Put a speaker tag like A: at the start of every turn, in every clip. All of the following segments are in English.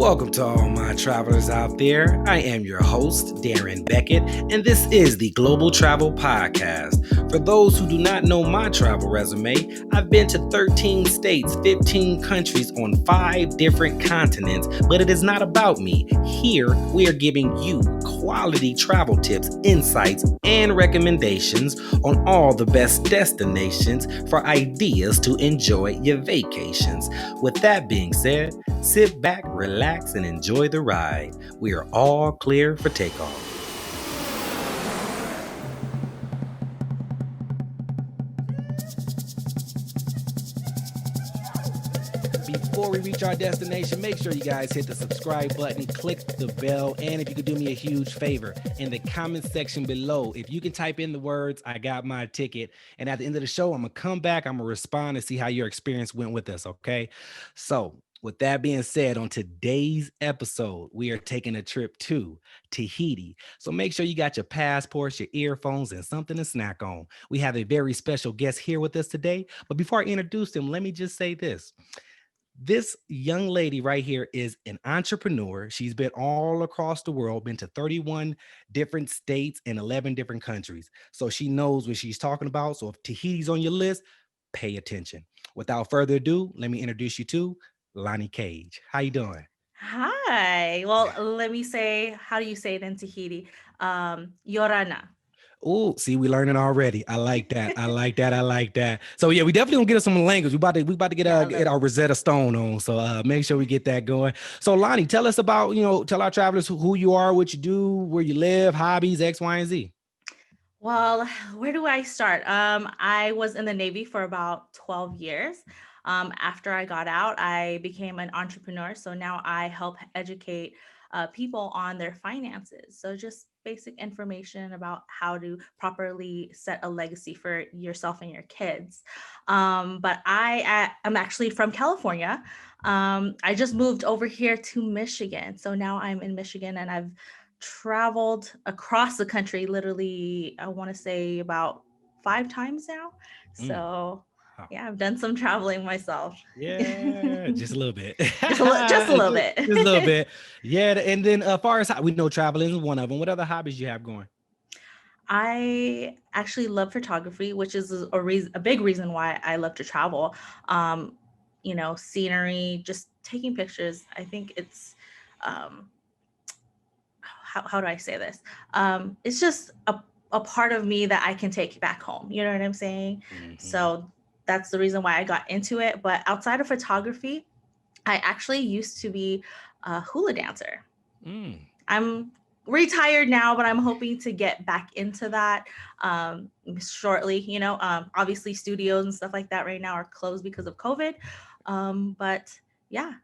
A: Welcome to all my travelers out there. I am your host, Darren Beckett, and this is the Global Travel Podcast. For those who do not know my travel resume, I've been to 13 states, 15 countries on 5 different continents, but it is not about me. Here, we are giving you quality travel tips, insights, and recommendations on all the best destinations for ideas to enjoy your vacations. With that being said, sit back, relax, and enjoy the ride. We are all clear for takeoff. Before we reach our destination, make sure you guys hit the subscribe button, click the bell, and if you could do me a huge favor, in the comment section below, if you can type in the words, "I got my ticket," and at the end of the show, I'm going to come back, I'm going to respond and see how your experience went with us, okay? So, with that being said, on today's episode, we are taking a trip to Tahiti. So make sure you got your passports, your earphones, and something to snack on. We have a very special guest here with us today. But before I introduce him, let me just say this. This young lady right here is an entrepreneur. She's been all across the world, been to 31 different states and 11 different countries. So she knows what she's talking about. So if Tahiti's on your list, pay attention. Without further ado, let me introduce you to Lonnie Cage. How you doing?
B: Hi. Well, let me say, how do you say it in Tahiti? Yorana.
A: Oh, see, we learning already. I like that. I like that. I like that. So yeah, we definitely gonna get us some language. We about to
B: Yeah, a
A: get our
B: little.
A: Rosetta Stone on. So make sure we get that going. So Lonnie, tell us about, tell our travelers who you are, what you do, where you live, hobbies, X, Y, and Z.
B: Well, where do I start? I was in the Navy for about 12 years. After I got out, I became an entrepreneur. So now I help educate people on their finances. So just basic information about how to properly set a legacy for yourself and your kids. But am actually from California. I just moved over here to Michigan. So now I'm in Michigan and I've traveled across the country literally, I want to say about 5 times now.
A: Mm,
B: So
A: wow.
B: yeah, I've done some traveling myself.
A: Yeah, just a little bit.
B: Just a little bit.
A: Just a little bit. Yeah, and then far as we know traveling is one of them. What other hobbies you have going?
B: I actually love photography, which is a big reason why I love to travel. Um, scenery, just taking pictures. I think it's um, how do I say this? It's just a part of me that I can take back home. You know what I'm saying?
A: Mhm.
B: So that's the reason why I got into it. But outside of photography, I actually used to be a hula dancer.
A: Mm.
B: I'm retired now, but I'm hoping to get back into that shortly. Obviously studios and stuff like that right now are closed because of COVID. But yeah,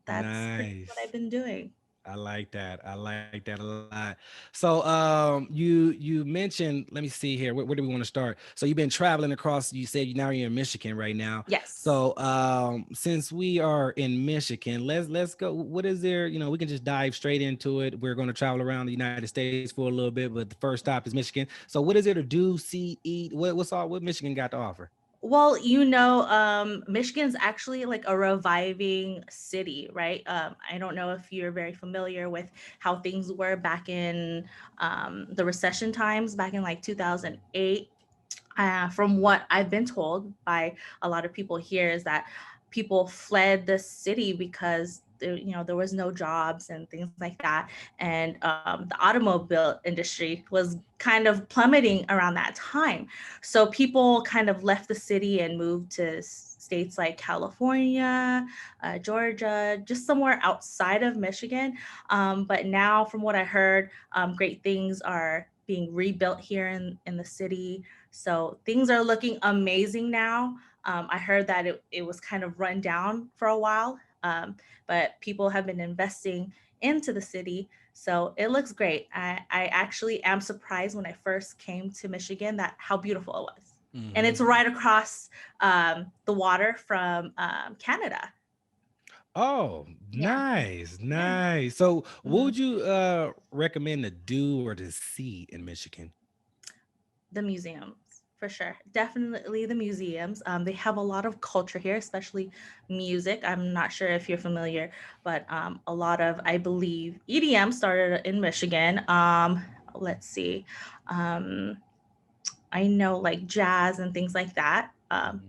B: that's pretty much what
A: Nice.
B: I've been doing.
A: I like that. I like that a lot. So you mentioned, let me see here. Where do we want to start? So you've been traveling across, you said now you're in Michigan right now.
B: Yes.
A: So since we are in Michigan, let's go. What is there? We can just dive straight into it. We're going to travel around the United States for a little bit, but the first stop is Michigan. So what is there to do, see, eat? What Michigan got to offer?
B: Well, Michigan's actually like a reviving city, right? I don't know if you're very familiar with how things were back in the recession times, back in like 2008. From what I've been told by a lot of people here, is that people fled the city because there was no jobs and things like that, and the automobile industry was kind of plummeting around that time. So people kind of left the city and moved to states like California, Georgia, just somewhere outside of Michigan. But now, from what I heard, great things are being rebuilt here in the city, so things are looking amazing now. I heard that it was kind of run down for a while, but people have been investing into the city. So it looks great. I actually am surprised when I first came to Michigan that how beautiful it was. And it's
A: Mhm.
B: right across the water from Canada.
A: Oh,
B: Yeah.
A: nice,
B: Yeah.
A: nice. So, what
B: Mhm.
A: would you recommend to do or to see in Michigan?
B: The museums. For sure. Definitely the museums. They have a lot of culture here, especially music. I'm not sure if you're familiar, but a lot of, I believe, EDM started in Michigan. Let's see. Um, I know like jazz and things like that.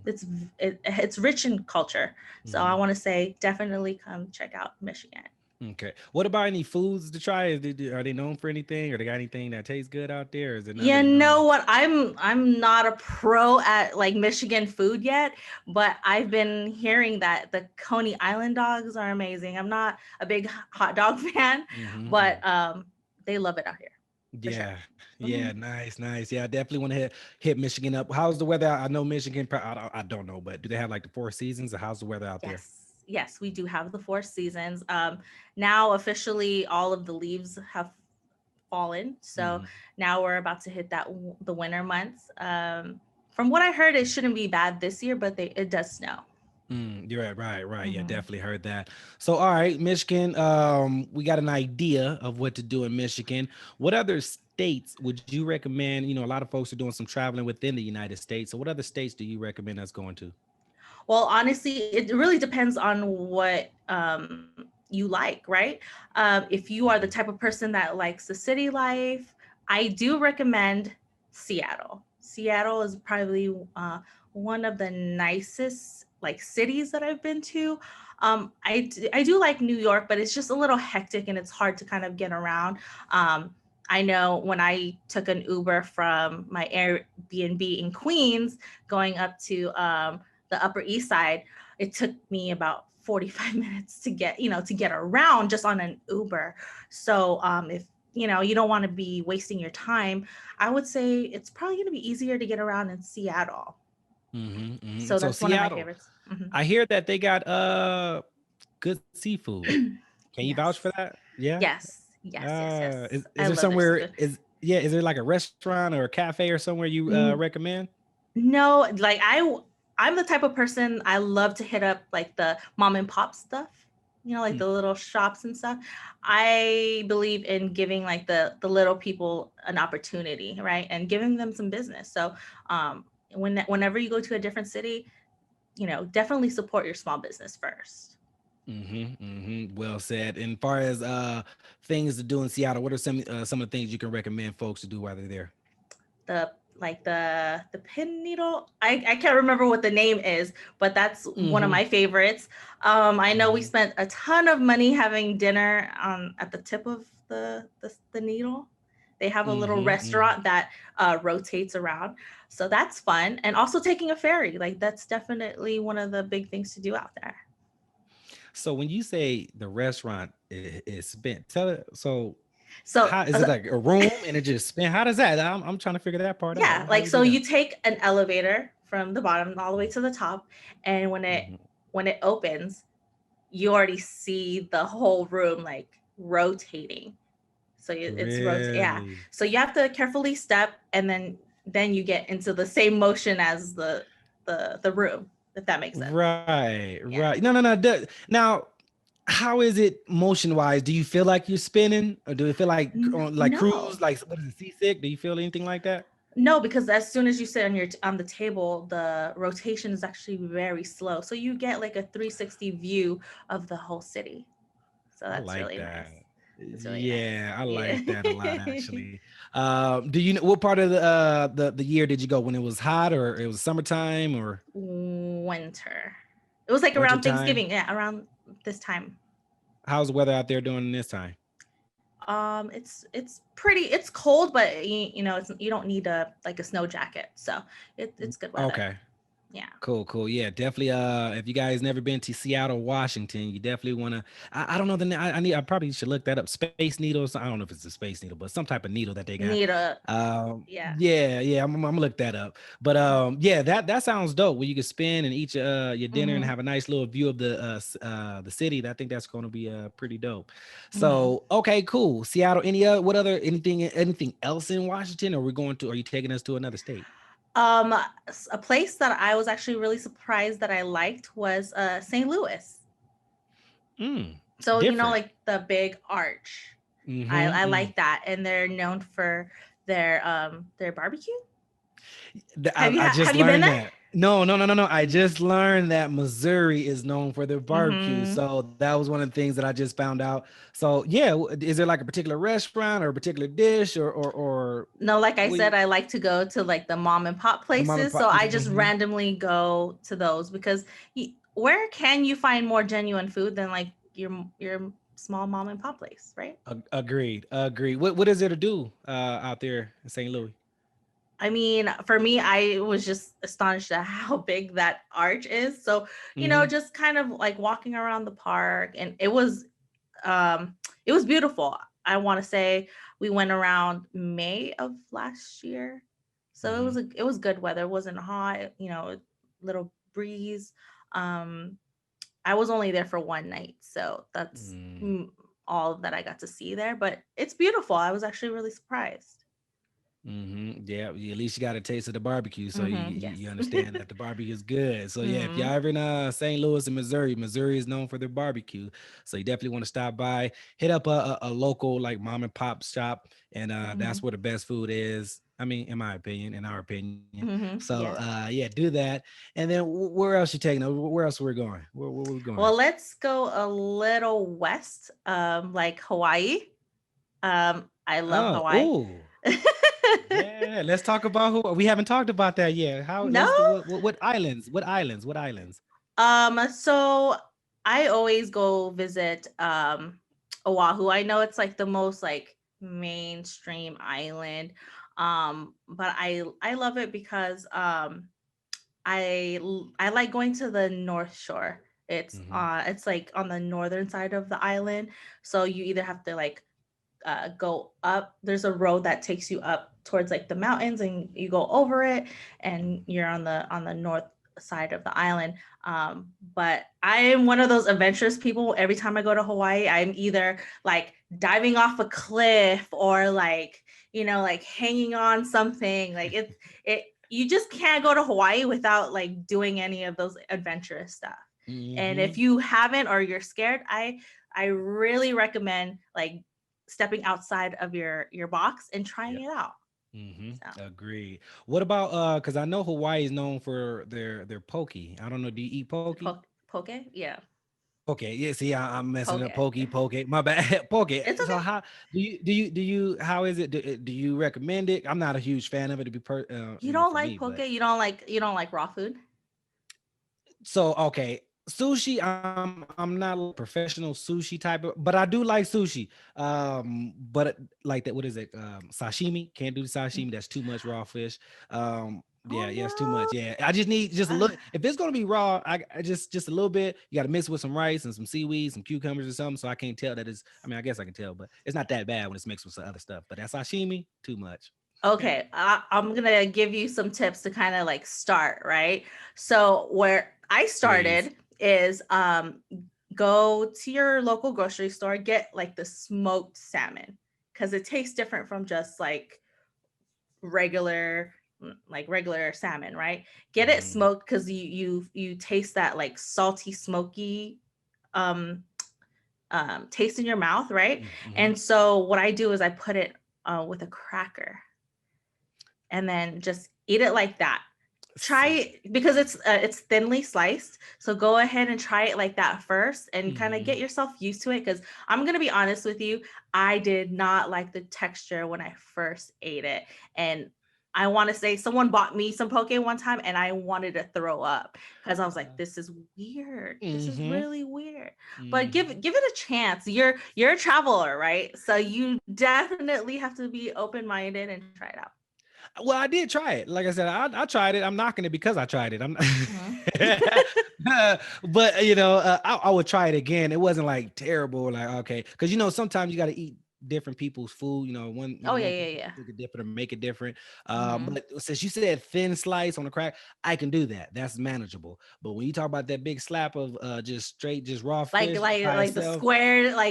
B: It's rich in culture. So I
A: Mm-hmm.
B: want to say definitely come check out Michigan.
A: Okay. What about any foods to try? Are they known for anything, or they got anything that tastes good out there? Or is it not
B: You
A: really known?
B: know what? I'm not a pro at like Michigan food yet, but I've been hearing that the Coney Island dogs are amazing. I'm not a big hot dog fan,
A: Mm-hmm.
B: but they love it out here for sure.
A: Yeah,
B: Mhm.
A: yeah, nice, nice. Yeah, I definitely want to hit Michigan up. How's the weather? I know Michigan. I don't know, but do they have like the four seasons? Or how's the weather out there?
B: Yes, yes, we do have the four seasons. Now officially all of the leaves have fallen, so
A: Mm-hmm.
B: now we're about to hit the winter months. From what I heard, it shouldn't be bad this year, but it does snow.
A: You're right, right, right. Yeah,
B: Mhm.
A: definitely heard that. So, all right, Michigan. We got an idea of what to do in Michigan. What other states would you recommend? You know, a lot of folks are doing some traveling within the United States. So, what other states do you recommend us going to?
B: Well, honestly, it really depends on what you like, right? If you are the type of person that likes the city life, I do recommend Seattle. Seattle is probably one of the nicest like cities that I've been to. I do like New York, but it's just a little hectic and it's hard to kind of get around. I know when I took an Uber from my Airbnb in Queens going up to the Upper East Side, it took me about 45 minutes to get, to get around just on an Uber. So if you don't want to be wasting your time, I would say it's probably going to be easier to get around in Seattle. So
A: So,
B: that's one of my
A: Seattle,
B: favorites. Mhm.
A: I hear that they got good seafood. Can you vouch for
B: Yes,
A: that? Yeah.
B: yes.
A: Is
B: I
A: there
B: love their
A: somewhere
B: seafood.
A: is there like a restaurant or a cafe or somewhere you
B: N-
A: recommend?
B: No, like I'm the type of person I love to hit up like the mom and pop stuff, like
A: Hmm.
B: the little shops and stuff. I believe in giving like the little people an opportunity, right? And giving them some business. So whenever you go to a different city, definitely support your small business first.
A: Well said. And far as things to do in Seattle, what are some of the things you can recommend folks to do while they're there?
B: The pin needle. I can't remember what the name is, but that's one of
A: Mm-hmm.
B: my favorites. I know we
A: Mm-hmm.
B: spent a ton of money having dinner at the tip of the needle. They have a little
A: Mm-hmm.
B: restaurant that rotates around, so that's fun. And also taking a ferry, like that's definitely one of the big things to do out there.
A: So when you say the restaurant is spent, tell it. So
B: So
A: how is it like a room and it just spent? How does that? I'm trying to figure that part out.
B: yeah,
A: How
B: like
A: you
B: so
A: do that?
B: you take an elevator from the bottom all the way to the top, and
A: Mhm.
B: when it opens, you already see the whole room like rotating. So it's rotate. Yeah.
A: Really?
B: So you have to carefully step, and then you get into the same motion as the room, if that makes sense.
A: Right,
B: Yeah.
A: right. No. Now, how is it motion wise? Do you feel like you're spinning, or do it feel like on like cruise?
B: No.
A: Like what is it? Seasick? Do you feel anything like that?
B: No, because as soon as you sit on the table, the rotation is actually very slow. So you get like a 360 view of the whole city. So
A: I
B: that's
A: like
B: really
A: that.
B: nice. It's really nice.
A: Yeah, I
B: Yeah.
A: like that a lot actually. Do you know what part of the year did you go? When it was hot, or it was summertime, or
B: Winter. It was like
A: winter
B: around
A: time?
B: Thanksgiving. Yeah, around this time.
A: How's the weather out there during this time?
B: It's cold, but you don't need a like a snow jacket, so it's good weather.
A: Okay.
B: Yeah.
A: Cool. Yeah, definitely. If you guys never been to Seattle, Washington, you definitely want to. I don't know the name. I probably should look that up. Space needles. I don't know if it's a space needle, but some type of needle that they got.
B: Need a yeah.
A: Yeah. I'm gonna look that up. But yeah, that sounds dope. Where you can spin and eat your dinner and
B: Mm-hmm.
A: have a nice little view of the city. I think that's gonna be pretty dope.
B: Mm-hmm.
A: So okay, cool. Seattle. Anything else in Washington? Or are you taking us to another state?
B: A place that I was actually really surprised that I liked was St. Louis.
A: Mm,
B: So
A: different.
B: like the big arch. I
A: Mm-hmm.
B: like that, and they're known for their barbecue.
A: I just
B: have you been
A: learned
B: there?
A: that. No, no, no, no, no. I just learned that Missouri is known for their barbecue.
B: Mm-hmm.
A: So that was one of the things that I just found out. So yeah, is there like a particular restaurant or a particular dish or
B: No, like I
A: we
B: said, I like to go to like the mom and pop
A: the mom and
B: places. So
A: pop?
B: I just
A: Mhm.
B: randomly go to those because where can you find more genuine food than like your small mom and pop place, right?
A: Agreed, agreed. What is there to do out there in St. Louis?
B: I mean, for me, I was just astonished at how big that arch is. So,
A: Hmm.
B: just kind of like walking around the park, and um it was beautiful. I want to say we went around May of last year. So
A: Hmm.
B: it was good weather. It wasn't hot, little breeze. Um I was only there for one night, so that's all that I got to see there, but it's beautiful. I was actually really surprised.
A: Yeah, at least you got a taste of the barbecue, so
B: Yes.
A: you understand that the barbecue is good. So yeah, if y'all
B: hmm
A: ever in St. Louis and Missouri, Missouri is known for their barbecue. So you definitely want to stop by, hit up a local like mom and pop shop, and that's
B: hmm
A: where the best food is. I mean, in my opinion, in our opinion. So
B: Yeah.
A: yeah, do that. And then where else you taking? Where else we're going? Where we going?
B: Well, let's go a little west, like Hawaii. I love
A: Oh,
B: Hawaii.
A: ooh. Yeah, let's talk about who we haven't talked about that yet. How
B: No.
A: let's do what islands? What islands? What islands?
B: So I always go visit Oahu. I know it's like the most like mainstream island. But I love it because I like going to the North Shore.
A: Hmm.
B: It's like on the northern side of the island. So you either have to like go up. There's a road that takes you up towards like the mountains, and you go over it, and you're on the north side of the island. But I am one of those adventurous people. Every time I go to Hawaii, I'm either like diving off a cliff or like like hanging on something. Like it. You just can't go to Hawaii without like doing any of those adventurous stuff. And if
A: Hmm.
B: you haven't or you're scared, I really recommend like stepping outside of your box and trying
A: Yep.
B: it out.
A: Hmm.
B: So
A: Agreed. What about because I know Hawaii is known for their poke. I don't know. Do you eat poke?
B: poke, yeah,
A: Okay, yeah. See, I'm messing
B: poke.
A: up. Poke. My bad. Poke.
B: It's
A: So
B: okay.
A: how do you how is it? Do you recommend it? I'm not a huge fan of it to be
B: You don't
A: for
B: like
A: me,
B: poke?
A: but
B: You don't like raw food?
A: so okay, sushi. I'm not like a professional sushi type of, but I do like sushi. But like that, what is it? Sashimi. Can't do the sashimi. That's too much raw fish.
B: Oh
A: Yeah, it's too much. Yeah, I just need just a
B: no.
A: little. If it's gonna be raw, I just a little bit. You got to mix it with some rice and some seaweed, some cucumbers or something. So I can't tell that it's. I mean, I guess I can tell, but it's not that bad when it's mixed with some other stuff. But that sashimi, too much.
B: Okay, I'm gonna give you some tips to kind of like start, right? So where I
A: Please.
B: started is go to your local grocery store, get like the smoked salmon because it tastes different from just like regular regular salmon, right? Get it
A: Mm-hmm.
B: smoked because you taste that like salty, smoky um taste in your mouth, right?
A: Mm-hmm.
B: And so what I do is I put it with a cracker and then just eat it like that. Try
A: See.
B: it because it's thinly sliced. So go ahead and try it like that first and kind of get
A: Mm-hmm.
B: yourself used to it because I'm going to be honest with you, I did not like the texture when I first ate it. And I want to say someone bought me some poke one time and I wanted to throw up because I was like, this is weird. This is
A: Mm-hmm.
B: really weird. But
A: Mm-hmm.
B: give it a chance. You're a traveler, right? So you definitely have to be open-minded and try it out.
A: Well, I did try it. Like I said, I tried it. I'm knocking it because I tried it. I'm
B: Mhm.
A: but I would try it again. It wasn't like terrible, like okay, because sometimes you got to eat different people's food.
B: Oh yeah,
A: One
B: yeah,
A: people
B: yeah.
A: cook it different or make it different.
B: Mhm.
A: But since you said thin slice on the crack, I can do that. That's manageable. But when you talk about that big slap of just straight, just raw fish by
B: Like the
A: itself,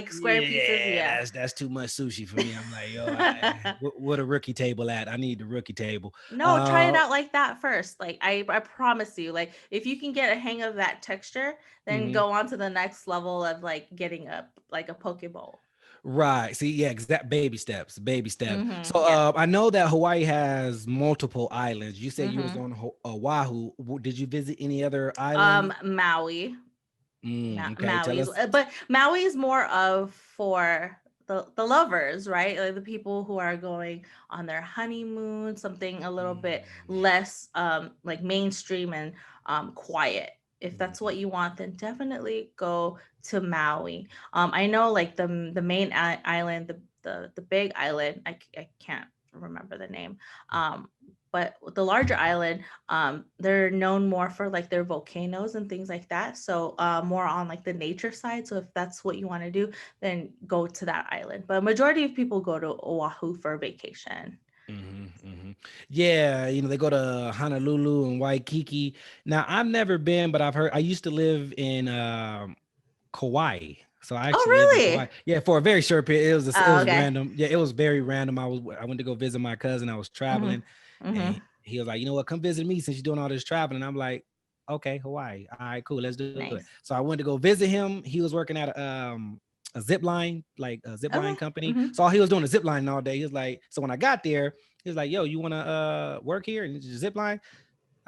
B: square pieces,
A: yeah,
B: yeah.
A: that's too much sushi for me. I'm like, yo, what a rookie table at? I need the rookie table.
B: No, try it
A: Uh,
B: out like that first. Like I promise you, like if you can get a hang of that texture, then
A: mhm.
B: go on to the next level of like getting a like a poke bowl.
A: Right. See, yeah, exact baby steps, baby steps. So
B: Yeah.
A: I know that Hawaii has multiple islands. You said you was
B: hmm
A: on Oahu. Did you visit any other islands?
B: Maui.
A: Okay, tell
B: Maui's,
A: us.
B: but Maui is more of for the lovers, right? Like the people who are going on their honeymoon, something a little bit
A: Mm,
B: less like mainstream and quiet. If that's
A: mhm,
B: what you want, then definitely go to Maui. I know like the main island, the big island. I can't remember the name. Um, but the larger island, they're known more for like their volcanoes and things like that. So more on like the nature side. So if that's what you want to do, then go to that island. But majority of people go to Oahu for vacation.
A: Yeah, they go to Honolulu and Waikiki. Now, I've never been, but I've heard. I used to live in Kauai. So I
B: Oh,
A: actually lived in Kauai.
B: really?
A: Yeah, for a very short period. It
B: Oh,
A: was
B: okay.
A: random. Yeah, it was very random. I went to go visit my cousin. I was
B: Mm-hmm.
A: traveling, and
B: Mm-hmm.
A: he was like, you know what, come visit me since you're doing all this traveling. I'm like, okay, Hawaii. All right, cool, let's do it.
B: Nice.
A: So I went to go visit him. He was working at a zip line, like a zip line
B: Okay.
A: company.
B: Mm-hmm.
A: So he was doing a zip line all day. He was like, so when I got there, he was like, yo, you wanna work here and zip line?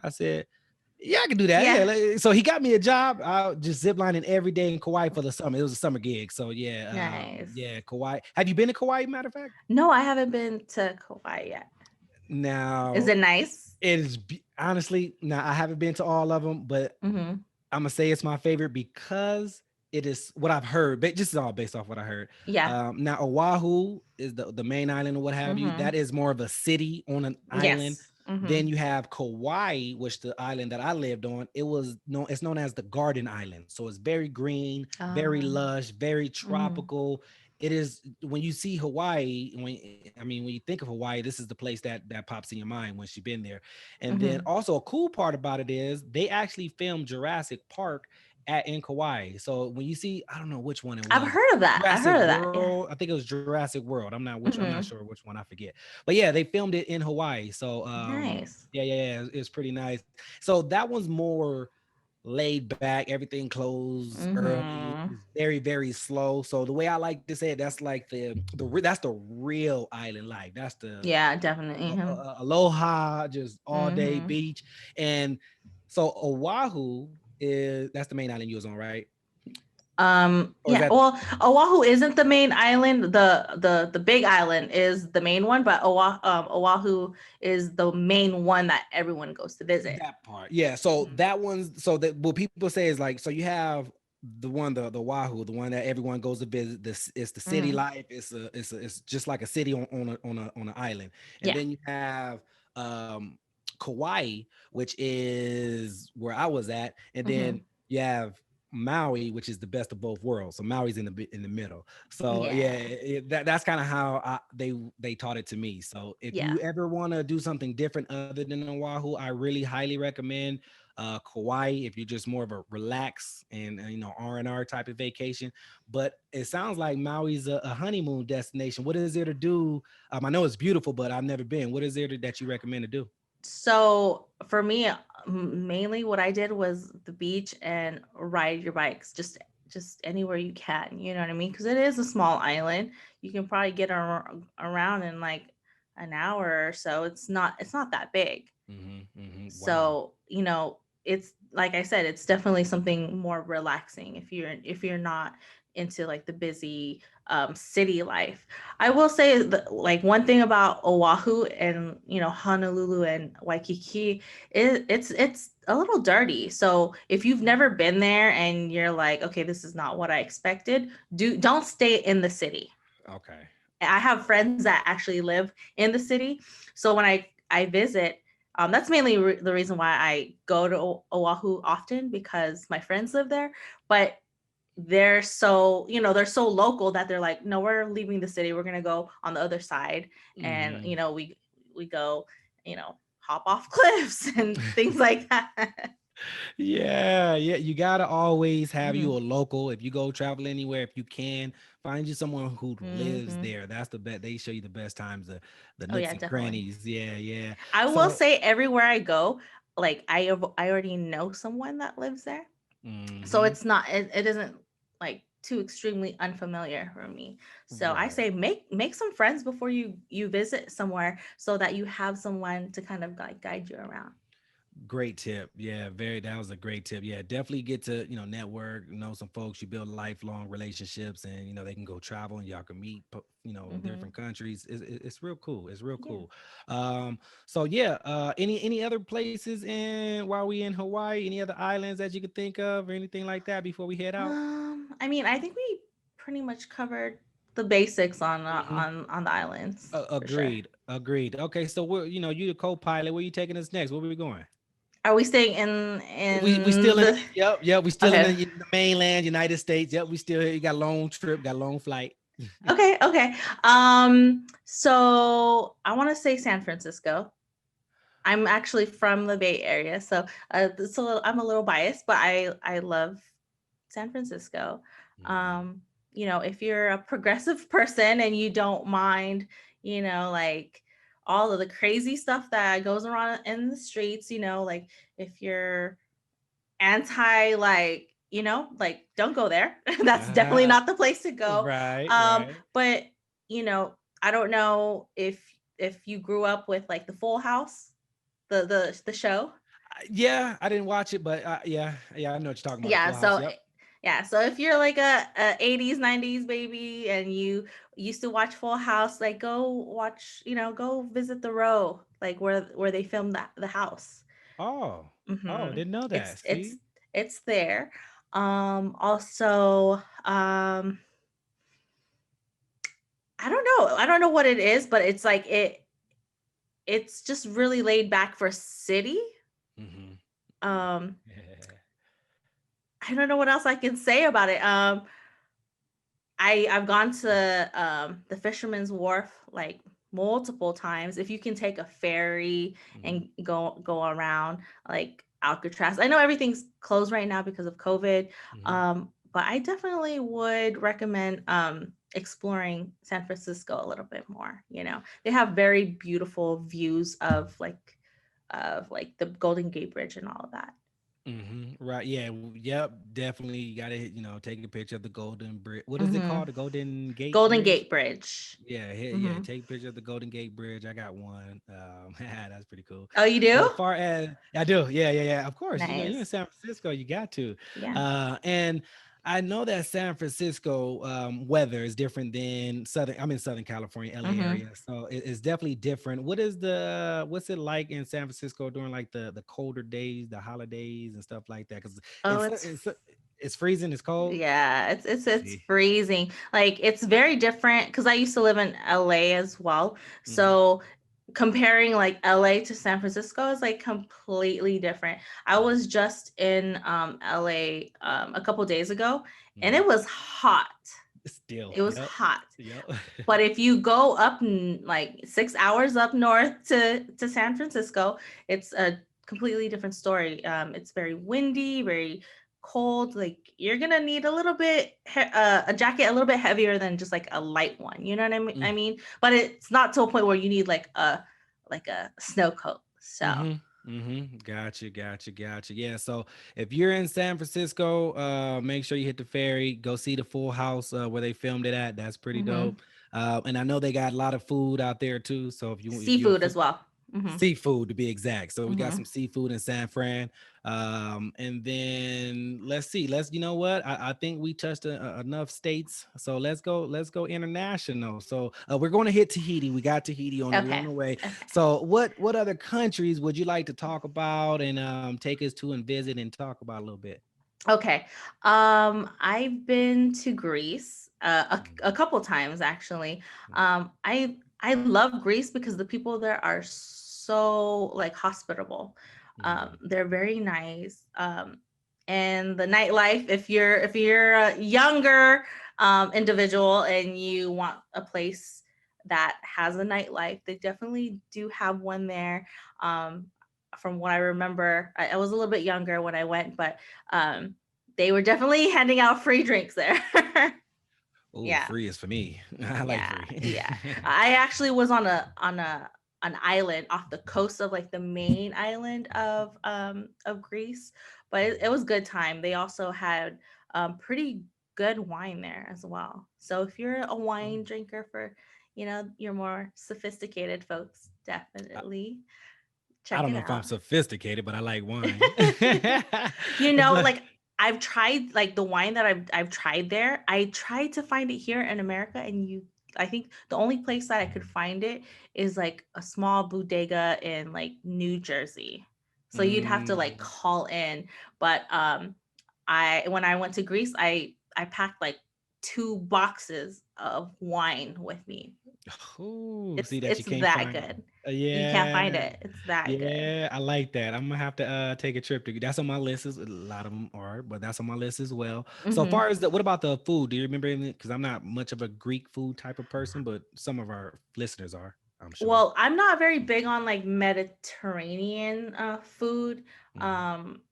A: I said, yeah, I can do that.
B: Yeah.
A: Yeah. So he got me a job. I just ziplining every day in Kauai for the summer. It was a summer gig. So
B: Nice.
A: yeah, Kauai. Have you been to Kauai, matter of fact?
B: No, I haven't been to Kauai yet. Is
A: Now,
B: it nice?
A: honestly, now I haven't been to all of them, but
B: Mm-hmm.
A: I'm gonna say it's my favorite because it is what I've heard. But this is all based off what I heard.
B: Yeah.
A: Now Oahu is the main island or what have you.
B: Mm-hmm.
A: That is more of a city on an island.
B: Yes. Mm-hmm.
A: Then you have Kauai, which the island that I lived on, it's known as the Garden Island. So it's very green, very
B: Um,
A: lush, very
B: mm-hmm.
A: tropical. It is when you see Hawaii, when you think of Hawaii, this is the place that pops in your mind once you've been there. And then
B: Mm-hmm.
A: also a cool part about it is they actually filmed Jurassic Park in Kauai. So when you see, I don't know which one it
B: I've
A: was,
B: heard of that. I
A: Jurassic
B: heard of that. Yeah.
A: World. I think it was Jurassic World. I'm not
B: Mm-hmm.
A: sure which one. I forget. But yeah, they filmed it in Hawaii. So
B: Nice.
A: yeah, it's pretty nice. So that one's more laid back. Everything closed early.
B: Mm-hmm.
A: It's very very slow. So the way I like to say it, that's like that's the real island life. That's the
B: Yeah, definitely.
A: aloha, just all day
B: Mm-hmm.
A: beach. And so Oahu that's the main island you was on, right? Or is
B: Yeah,
A: that
B: well, Oahu isn't the main island. The big island is the main one, but Oahu is the main one that everyone goes to visit.
A: that part? Yeah. So
B: Mhm.
A: that one's so that what people say is like, so you have the Oahu, the one that everyone goes to visit. This it's the city
B: Mhm.
A: life. It's just like a city on an island. And
B: Yeah.
A: then you have Kauai, which is where I was at, and then
B: Mhm.
A: you have Maui, which is the best of both worlds. So Maui's in the middle. So yeah,
B: Yeah.
A: that's kind of how they taught it to me. So if
B: Yeah.
A: you ever want to do something different other than Oahu, I really highly recommend Kauai if you're just more of a relax and R&R type of vacation. But it sounds like Maui's a honeymoon destination. What is there to do? I know it's beautiful, but I've never been. What is there that you recommend to do?
B: So for me, mainly what I did was the beach and ride your bikes, just anywhere you can. You know what I mean? Because it is a small island. You can probably get around in like an hour or so. It's not that big.
A: Wow.
B: So it's like I said, it's definitely something more relaxing if you're not into like the busy city life. I will say like one thing about Oahu and Honolulu and Waikiki is it's a little dirty. So if you've never been there and you're like, okay, this is not what I expected, don't stay in the city.
A: Okay.
B: I have friends that actually live in the city. So when I visit, that's mainly the reason why I go to Oahu often, because my friends live there. But they're so local that they're like, no, we're leaving the city. We're gonna go on the other side, and
A: Mhm.
B: we go, hop off cliffs and things like that.
A: Yeah. You gotta always have you
B: hmm
A: a local. If you go travel anywhere, if you can, find you someone who lives
B: hmm
A: there. That's the best. They show you the best times, the
B: Oh
A: nooks
B: yeah,
A: and
B: definitely.
A: crannies. Yeah.
B: I will
A: So,
B: say everywhere I go, like I already know someone that lives there. So
A: mhm.
B: it's not it isn't like too extremely unfamiliar for me. So I
A: Right.
B: say make some friends before you visit somewhere, so that you have someone to kind of like guide you around.
A: Great tip. Yeah, very. That was a great tip. Yeah, definitely get to network, know some folks. You build lifelong relationships, and they can go travel, and y'all can meet. In
B: Hmm.
A: different countries. It's real cool. It's real
B: Yeah.
A: cool. So yeah. Any other places in while we in Hawaii? Any other islands that you could think of, or anything like that before we head out?
B: I mean, I think we pretty much covered the basics on
A: Hmm.
B: the islands for sure.
A: Agreed. Agreed. Okay, so we're you the co-pilot. Where you taking us next? Where we going?
B: Are we staying
A: We
B: in
A: still in
B: the
A: yep, we still in
B: okay?
A: the mainland United States. Yep, we still here. You got a long trip, got a long flight.
B: Okay. So I want to say San Francisco. I'm actually from the Bay Area, so I'm a little biased, but I love San Francisco.
A: Mhm.
B: Um, if you're a progressive person and you don't mind, like all of the crazy stuff that goes around in the streets, like if you're anti, like, don't go there. That's definitely
A: Ah,
B: not the place to go.
A: right,
B: Um,
A: right.
B: but I don't know if you grew up with like the Full House, the show.
A: Yeah, I didn't watch it, but yeah, yeah, I know what you're talking about. The Full
B: Yeah,
A: House.
B: so
A: Yep.
B: yeah, so if you're like a 80s 90s baby and you used to watch Full House, like go watch, go visit the row, like where they filmed the house.
A: Oh, oh,
B: Hmm.
A: didn't know that.
B: it's it's
A: See.
B: it's there. Also, I don't know what it is, but it's like it's just really laid back for city.
A: Hmm.
B: um
A: Yeah.
B: I don't know what else I can say about it. I've gone to the Fisherman's Wharf like multiple times. If you can take a ferry
A: Hmm.
B: and go around like Alcatraz. I know everything's closed right now because of COVID,
A: Hmm.
B: but I definitely would recommend exploring San Francisco a little bit more. They have very beautiful views of like the Golden Gate Bridge and all of that.
A: Right. Yeah. Yep. Definitely. You gotta take a picture of the Golden Bridge. What is it called?
B: Hmm.
A: The Golden Gate
B: Golden
A: Bridge.
B: Gate Bridge.
A: Yeah, yeah.
B: Hmm.
A: Take a picture of the Golden Gate Bridge. I got one. That's pretty cool.
B: Oh, you
A: But
B: do?
A: as far as I do, yeah, yeah, yeah. Of course, you're in
B: Nice.
A: San Francisco. You got to.
B: Yeah.
A: And I know that San Francisco weather is different than Southern. I'm in Southern California, LA
B: Hmm.
A: area, so it's definitely different. What's it like in San Francisco during like the colder days, the holidays, and stuff like that? Because
B: Oh,
A: it's it's freezing. It's cold.
B: yeah, it's
A: See.
B: freezing. Like it's very different because I used to live in LA as well.
A: Hmm.
B: So comparing like LA to San Francisco is like completely different. I was just in LA a couple days ago, and
A: Hmm.
B: it was hot.
A: Still,
B: It was
A: yep,
B: hot.
A: yep.
B: But if you go up like 6 hours up north to San Francisco, it's a completely different story. It's very windy, very cold. Like you're gonna need a little bit a jacket a little bit heavier than just like a light one. You know what I mean?
A: Mm.
B: But it's not to a point where you need like a snow coat. So.
A: Gotcha, gotcha, gotcha. Yeah. So if you're in San Francisco, make sure you hit the ferry. Go see the Full House where they filmed it at. That's pretty
B: Hmm.
A: dope. And I know they got a lot of food out there too. So if you're a
B: Seafood as well. Hmm.
A: seafood to be exact. So we got
B: Hmm.
A: some seafood in San Fran. And then let's see. You know what? I think we touched enough states. So let's go international. So we're going to hit Tahiti. We got Tahiti on we're on
B: Okay.
A: the way.
B: Okay.
A: So what other countries would you like to talk about and take us to and visit and talk about a little bit?
B: Okay. I've been to Greece a
A: Mhm,
B: couple times actually.
A: mhm,
B: I love Greece because the people there are so like hospitable.
A: mhm,
B: They're very nice. And the nightlife, if you're a younger individual and you want a place that has a nightlife, they definitely do have one there. Um, from what I remember, I was a little bit younger when I went, but um, they were definitely handing out free drinks there.
A: Oh,
B: Yeah,
A: free is for me. I like
B: yeah,
A: free.
B: yeah. I actually was on a an island off the coast of like the main island of Greece, but it was good time. They also had pretty good wine there as well. So if you're a wine drinker for, you're more sophisticated folks, definitely
A: I
B: check
A: don't
B: it
A: know if I'm
B: out.
A: sophisticated, but I like wine. But
B: Like I've tried like the wine that I've tried there. I tried to find it here in America, and I think the only place that I could find it is like a small bodega in like New Jersey. So you'd have to like
A: mm,
B: call in. But I when I went to Greece, I packed like 2 boxes of wine with me.
A: ooh,
B: It's
A: see that you
B: it's
A: can't
B: that
A: find.
B: good. You can't
A: Yeah,
B: find it. It's that good.
A: yeah, I like that. I'm gonna have to take a trip to. That's on my list. A lot of them are, but that's on my list as well. So
B: Hmm.
A: far as what about the food? Do you remember anything? Because I'm not much of a Greek food type of person, but some of our listeners are, I'm sure.
B: Well, I'm not very big on like Mediterranean food.
A: Mhm.
B: Um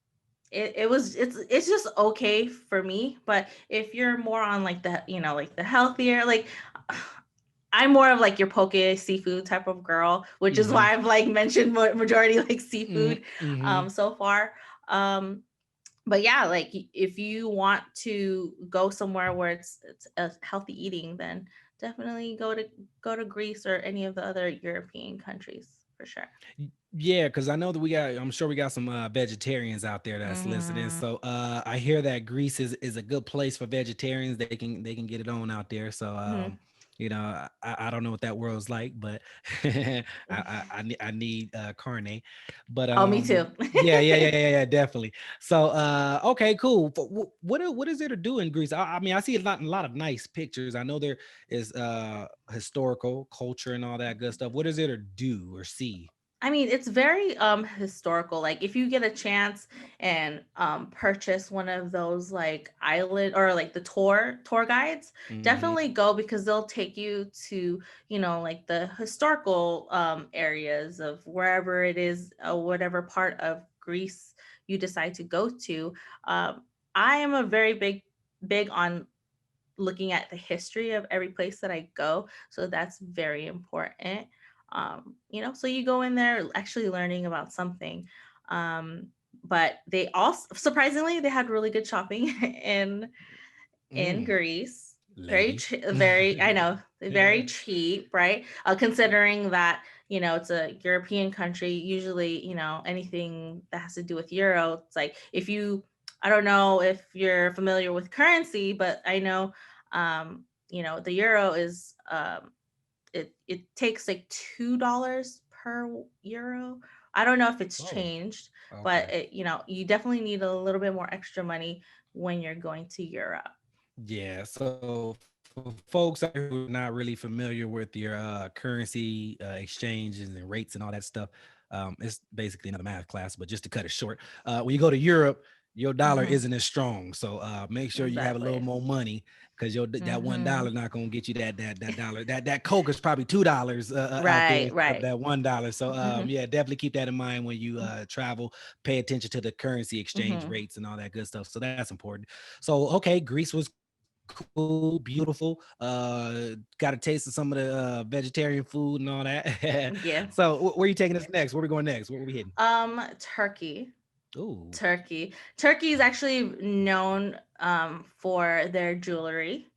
B: it's just okay for me, but if you're more on like like the healthier, like I'm more of like your poke seafood type of girl, which is
A: Mhm.
B: why I've like mentioned majority like seafood
A: Mhm. Mhm.
B: so far. Um but yeah, like if you want to go somewhere where it's a healthy eating, then definitely go to Greece or any of the other European countries for sure.
A: Yeah, because I know that I'm sure we got some vegetarians out there that's listening.
B: Hmm.
A: So I hear that Greece is a good place for vegetarians. They can get it on out there. So
B: Hmm.
A: I don't know what that world's like, but I need carne. But
B: Oh, me too.
A: yeah, definitely. So okay, cool. What is there to do in Greece? I mean, I see a lot of nice pictures. I know there is historical culture and all that good stuff. What is there to do or see?
B: I mean, it's very historical. Like if you get a chance and purchase one of those like island or like the tour guides,
A: Hmm.
B: definitely go because they'll take you to, like the historical areas of wherever it is, whatever part of Greece you decide to go to. Um I am a very big on looking at the history of every place that I go. So that's very important. So you go in there actually learning about something. Um, but they also surprisingly they had really good shopping in
A: Mm,
B: Greece.
A: ladies.
B: Very, I know,
A: Yeah.
B: very cheap, right? Considering that, it's a European country, usually, anything that has to do with euro, it's like I don't know if you're familiar with currency, but I know, the euro is, it takes like $2 per euro. I don't know if it's
A: Oh,
B: changed, but
A: okay.
B: you definitely need a little bit more extra money when you're going to Europe.
A: Yeah. So for folks out here who are not really familiar with your currency exchanges and rates and all that stuff, it's basically another math class. But just to cut it short, when you go to Europe, your dollar
B: Hmm.
A: isn't as strong. So make sure you have a little
B: Exactly.
A: more money because your that
B: Hmm.
A: $1 not gonna get you that dollar. That Coke is probably $2 out there
B: Right,
A: instead of
B: right.
A: that $1. So
B: Hmm.
A: yeah, definitely keep that in mind when you travel. Pay attention to the currency exchange
B: Hmm.
A: rates and all that good stuff. So that's important. So okay, Greece was cool, beautiful. Got a taste of some of the vegetarian food and all that.
B: Yeah.
A: So where are you taking us next? Where we going next? Where are we hitting?
B: Turkey.
A: Ooh.
B: Turkey is actually known for their jewelry.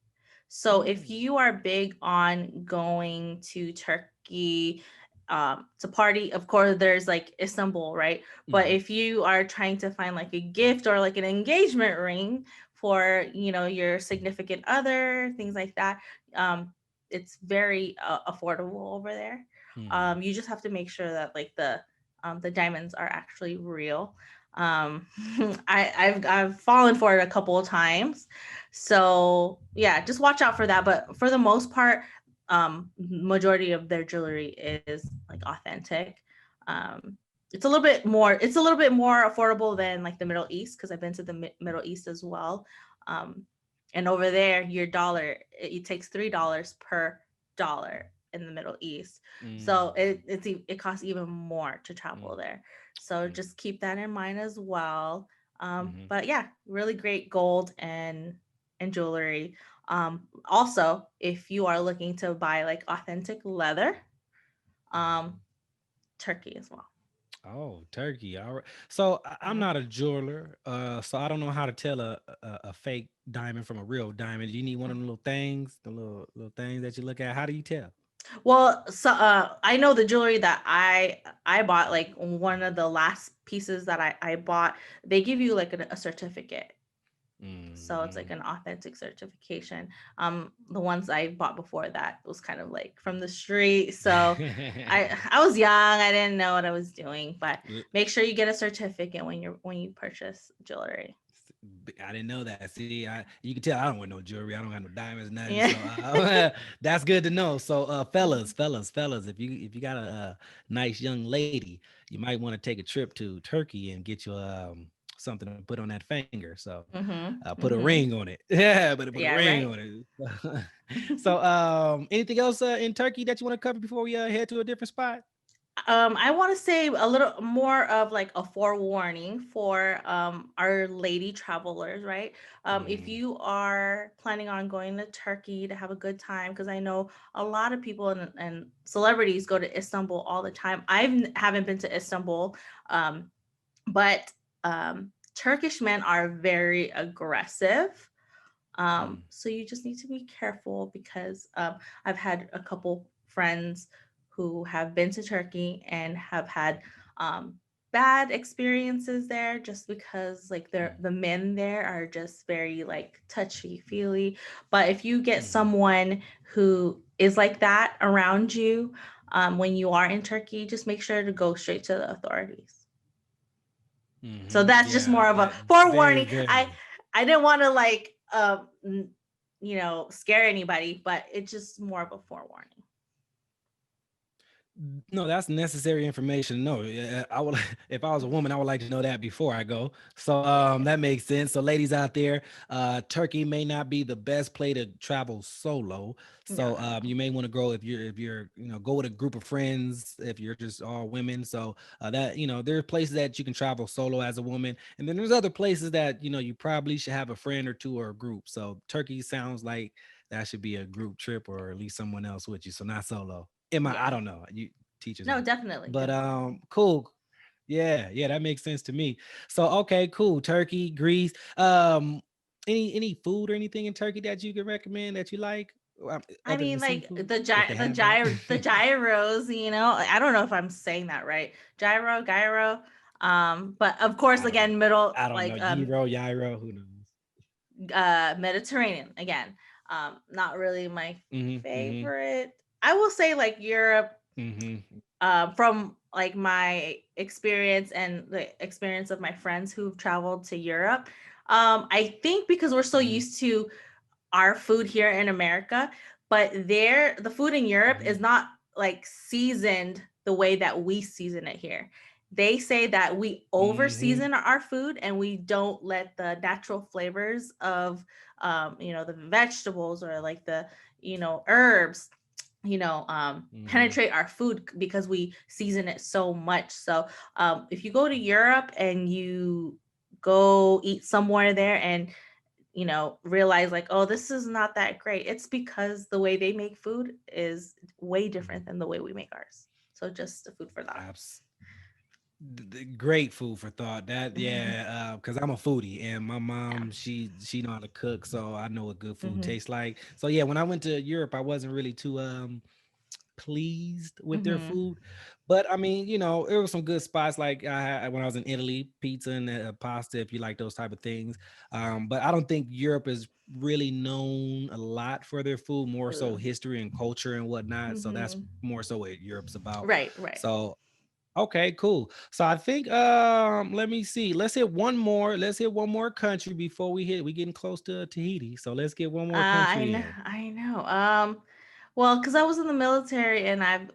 B: So if
A: Mm,
B: you are big on going to Turkey to party, of course there's like Istanbul, right? But
A: mhm,
B: if you are trying to find like a gift or like an engagement ring for, your significant other, things like that, um, it's very affordable over there.
A: mhm.
B: You just have to make sure that like the diamonds are actually real. I've fallen for it a couple of times, so yeah, just watch out for that. But for the most part, majority of their jewelry is like authentic. It's a little bit more affordable than like the Middle East because I've been to the Middle East as well. Um, and over there, your dollar it takes $3 per dollar in the Middle East. So
A: Mm,
B: it costs even more to
A: mm,
B: travel there. So
A: mm,
B: just keep that in mind as well.
A: mhm,
B: But yeah, really great gold and jewelry. Also, if you are looking to buy like authentic leather, um, Turkey as well.
A: Oh, Turkey. All right. So I'm
B: Mhm.
A: not a jeweler, so I don't know how to tell a fake diamond from a real diamond. You need one of them little things, the little things that you look at. How do you tell?
B: Well, so I know the jewelry that I bought, like one of the last pieces that I bought, they give you like a certificate. So it's like
A: Hmm.
B: an authentic certification. The ones I bought before that was kind of like from the street. So I was young, I didn't know what I was doing, but make sure you get a certificate when you purchase jewelry.
A: I didn't know that. See, you can tell I don't wear no jewelry. I don't have no diamonds, nothing.
B: Yeah.
A: So that's good to know. So fellas, if you got a nice young lady, you might want to take a trip to Turkey and get you something to put on that finger. So
B: Mhm.
A: put a ring
B: Mhm.
A: on it. Yeah, but put a
B: Yeah,
A: ring
B: right.
A: on it. So anything else in Turkey that you want to cover before we head to a different spot?
B: I want to say a little more of like a forewarning for our lady travelers, right? If
A: Mm,
B: you are planning on going to Turkey to have a good time, because I know a lot of people and celebrities go to Istanbul all the time. Haven't been to Istanbul, um, but Turkish men are very aggressive.
A: mm,
B: So you just need to be careful because I've had a couple friends who have been to Turkey and have had um, bad experiences there just because like
A: mm,
B: the men there are just very like touchy feely. But if you get
A: mhm,
B: someone who is like that around you when you are in Turkey, just make sure to go straight to the authorities. So that's just
A: yeah,
B: more of a
A: that very,
B: forewarning. I
A: very.
B: I didn't want to like scare anybody, but it's just more of a forewarning.
A: No, that's necessary information. No, yeah, I would if I was a woman, I would like to know that before I go. So
B: Yeah.
A: that makes sense. So ladies out there, Turkey may not be the best place to travel solo.
B: No,
A: So
B: no, no.
A: you may want to go if you're go with a group of friends if you're just all women. So that there are places that you can travel solo as a woman, and then there's other places that you probably should have a friend or two or a group. So Turkey sounds like that should be a group trip or at least someone else with you. So not solo. I
B: Yeah.
A: don't know. You teachers
B: No,
A: on.
B: definitely,
A: But
B: definitely.
A: cool. Yeah, that makes sense to me. So okay, cool. Turkey, Greece. Any food or anything in Turkey that you can recommend that you like?
B: I
A: Other
B: mean,
A: than
B: like
A: seafood, if they have that.
B: the gyros. I don't know if I'm saying that right. Gyro. But of course,
A: I don't
B: again, middle
A: I don't know.
B: like
A: Gyro, who knows?
B: Mediterranean again. Not really my
A: Mm-hmm. Mm-hmm.
B: favorite. I will say like Europe,
A: Mm-hmm.
B: from like my experience and the experience of my friends who've traveled to Europe. I think because we're so
A: Mm-hmm.
B: used to our food here in America, but the food in Europe
A: Mm-hmm.
B: is not like seasoned the way that we season it here. They say that we over
A: Mm-hmm.
B: season our food and we don't let the natural flavors of the vegetables or like the herbs
A: Mm-hmm.
B: penetrate our food because we season it so much. So if you go to Europe and you go eat somewhere there and realize like, oh, this is not that great, it's because the way they make food is way different than the way we make ours. So just a food for thought.
A: Mm-hmm. Great food for thought. That
B: Hmm.
A: yeah, because I'm a foodie and my
B: Yeah.
A: mom she know how to cook, so I know what good food
B: Hmm.
A: tastes like. So yeah, when I went to Europe, I wasn't really too pleased with their
B: Hmm.
A: food, but I mean, there were some good spots like when I was in Italy, pizza and pasta if you like those type of things. But I don't think Europe is really known a lot for their food, more so history and culture and whatnot. So that's
B: Hmm.
A: more so what Europe's about.
B: Right.
A: So okay, cool. So I think let me see. Let's hit one more. Let's hit one more country before we getting close to Tahiti. So let's get one more country in.
B: I know. Well, because I was in the military and I've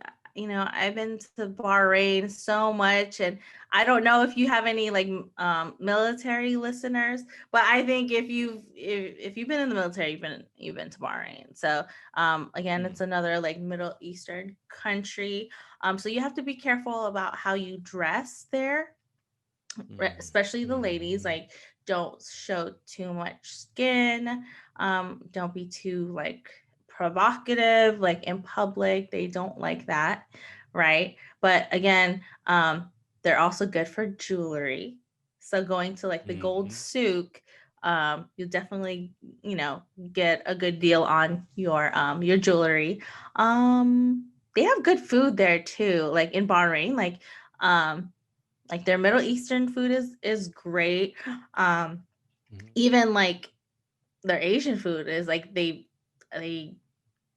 B: been to Bahrain so much, and I don't know if you have any like military listeners, but I think if you've been in the military, you've been to Bahrain. So again,
A: Mm,
B: it's another like Middle Eastern country. So you have to be careful about how you dress there,
A: mm,
B: especially the ladies.
A: mhm,
B: Like, don't show too much skin. Don't be too like provocative like in public. They don't like that, right? But again, They're also good for jewelry. So going to like the gold
A: Mm-hmm.
B: souk, you'll definitely, you know, get a good deal on your jewelry. They have good food there too, like in Bahrain, um like their Middle Eastern food is great. Um Even like their Asian food is like they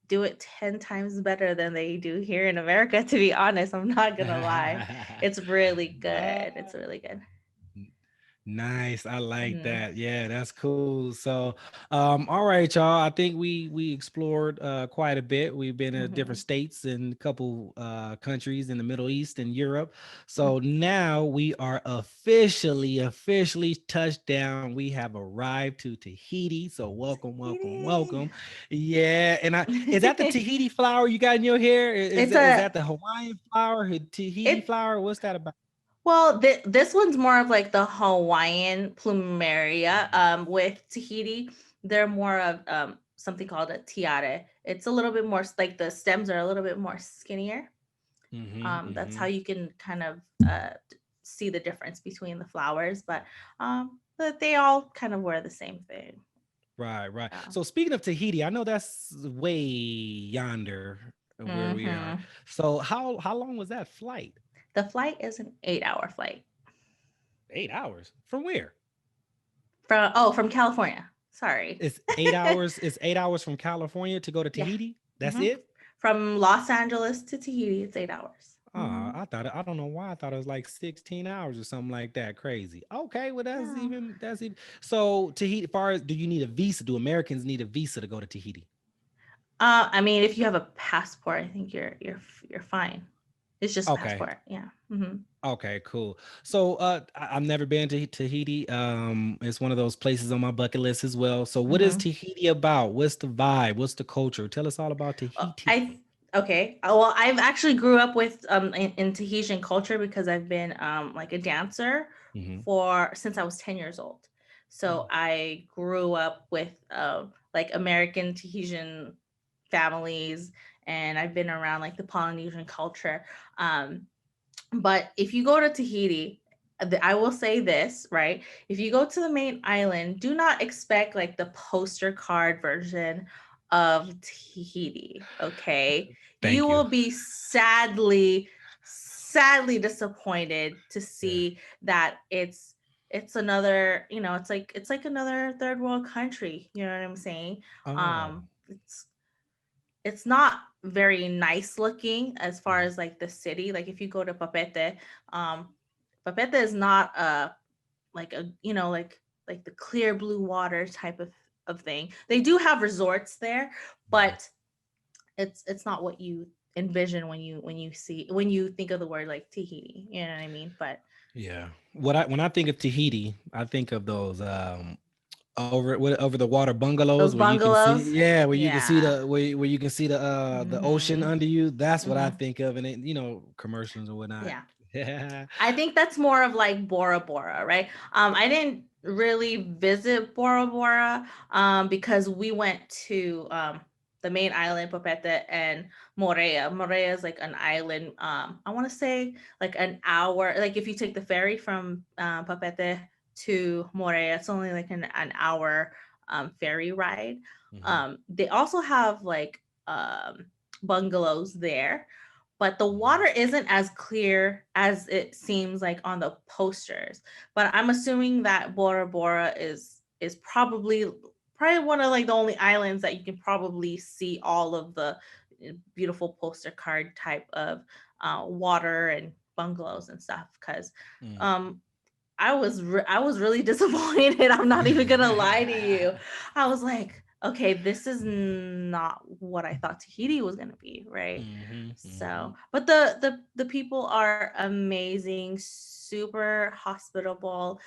B: do it 10 times better than they do here in America, to be honest. I'm not gonna lie.
A: Mm-hmm.
B: It's really good. It's really good.
A: Nice. I like
B: Mhm.
A: that. Yeah, that's cool. So, all right, y'all. I think we explored quite a bit. We've been in different
B: Mhm.
A: states and a couple countries in the Middle East and Europe.
B: Mhm.
A: So now we are officially touched down. We have arrived to Tahiti. So welcome, welcome,
B: Tahiti.
A: welcome. Yeah, and is that the Tahiti flower you got in your hair?
B: It's
A: Is
B: a
A: that the Hawaiian flower, Tahiti
B: it
A: flower? What's that about?
B: well, this one's more of like the Hawaiian plumeria. With Tahiti, they're more of something called a tiare. It's a little bit more like the stems are a little bit more skinnier.
A: Mm-hmm,
B: That's
A: mm-hmm.
B: how you can kind of see the difference between the flowers, but they all kind of wear the same thing.
A: Right, right.
B: Yeah.
A: So speaking of Tahiti, I know that's way yonder where we are.
B: Hmm.
A: So how long was that flight?
B: The flight is an 8 hour flight
A: 8 hours. From where?
B: from California. Sorry.
A: It's 8 hours. It's 8 hours from California to go to
B: Yeah.
A: Tahiti. That's
B: Hmm.
A: it.
B: From Los Angeles to Tahiti, it's 8 hours.
A: I thought I don't know why I thought it was like 16 hours or something like that. Crazy. Okay, well
B: No.
A: that's even so Tahiti. Far as do you need a visa? Do Americans need a visa to go to Tahiti?
B: I mean, if you have a passport, I think you're fine. It's just
A: Okay.
B: passport. Yeah. Hmm.
A: Okay, cool. So I've never been to Tahiti. It's one of those places on my bucket list as well. So what is
B: Hmm.
A: Tahiti about? What's the vibe? What's the culture? Tell us all about Tahiti.
B: I okay. Well, I've actually grew up with in Tahitian culture because I've been like a dancer
A: Hmm.
B: for since I was 10 years old. So
A: Oh.
B: I grew up with like American Tahitian families, and I've been around like the Polynesian culture. Um, but if you go to Tahiti, I will say this, right? If you go to the main island, do not expect like the poster card version of Tahiti, okay? You
A: Thank you.
B: will be sadly disappointed to
A: Yeah.
B: see that it's another, it's like another third world country, you know what I'm saying?
A: Oh.
B: It's not very nice looking as far
A: Mhm.
B: as like the city. Like if you go to Papete, um, Papete is not like a like the clear blue water type of thing. They do have resorts there,
A: Mhm.
B: but it's not what you envision when you think of the word like Tahiti. You know what I mean? But
A: Yeah. When I think of Tahiti, I think of those over the water bungalows
B: those
A: where you can see
B: bungalows,
A: where you can see
B: yeah.
A: where you can see the ocean
B: Hmm.
A: under you. That's what I
B: Hmm.
A: think of, and commercials or whatnot.
B: Yeah.
A: Yeah.
B: I think that's more of like Bora Bora, right? I didn't really visit Bora Bora because we went to the main island, Popete, and Morea. Morea is like an island. I want to say like an hour. Like if you take the ferry from Popete to Morea, it's only like an hour ferry ride.
A: Hmm.
B: They also have like bungalows there, but the water isn't as clear as it seems like on the posters. But I'm assuming that Bora Bora is probably one of like the only islands that you can probably see all of the beautiful poster card type of water and bungalows and stuff. Because um, I was really disappointed. I'm not even gonna lie to you. I was like, okay, this is not what I thought Tahiti was gonna be, right?
A: Hmm.
B: So, but the people are amazing, super hospitable.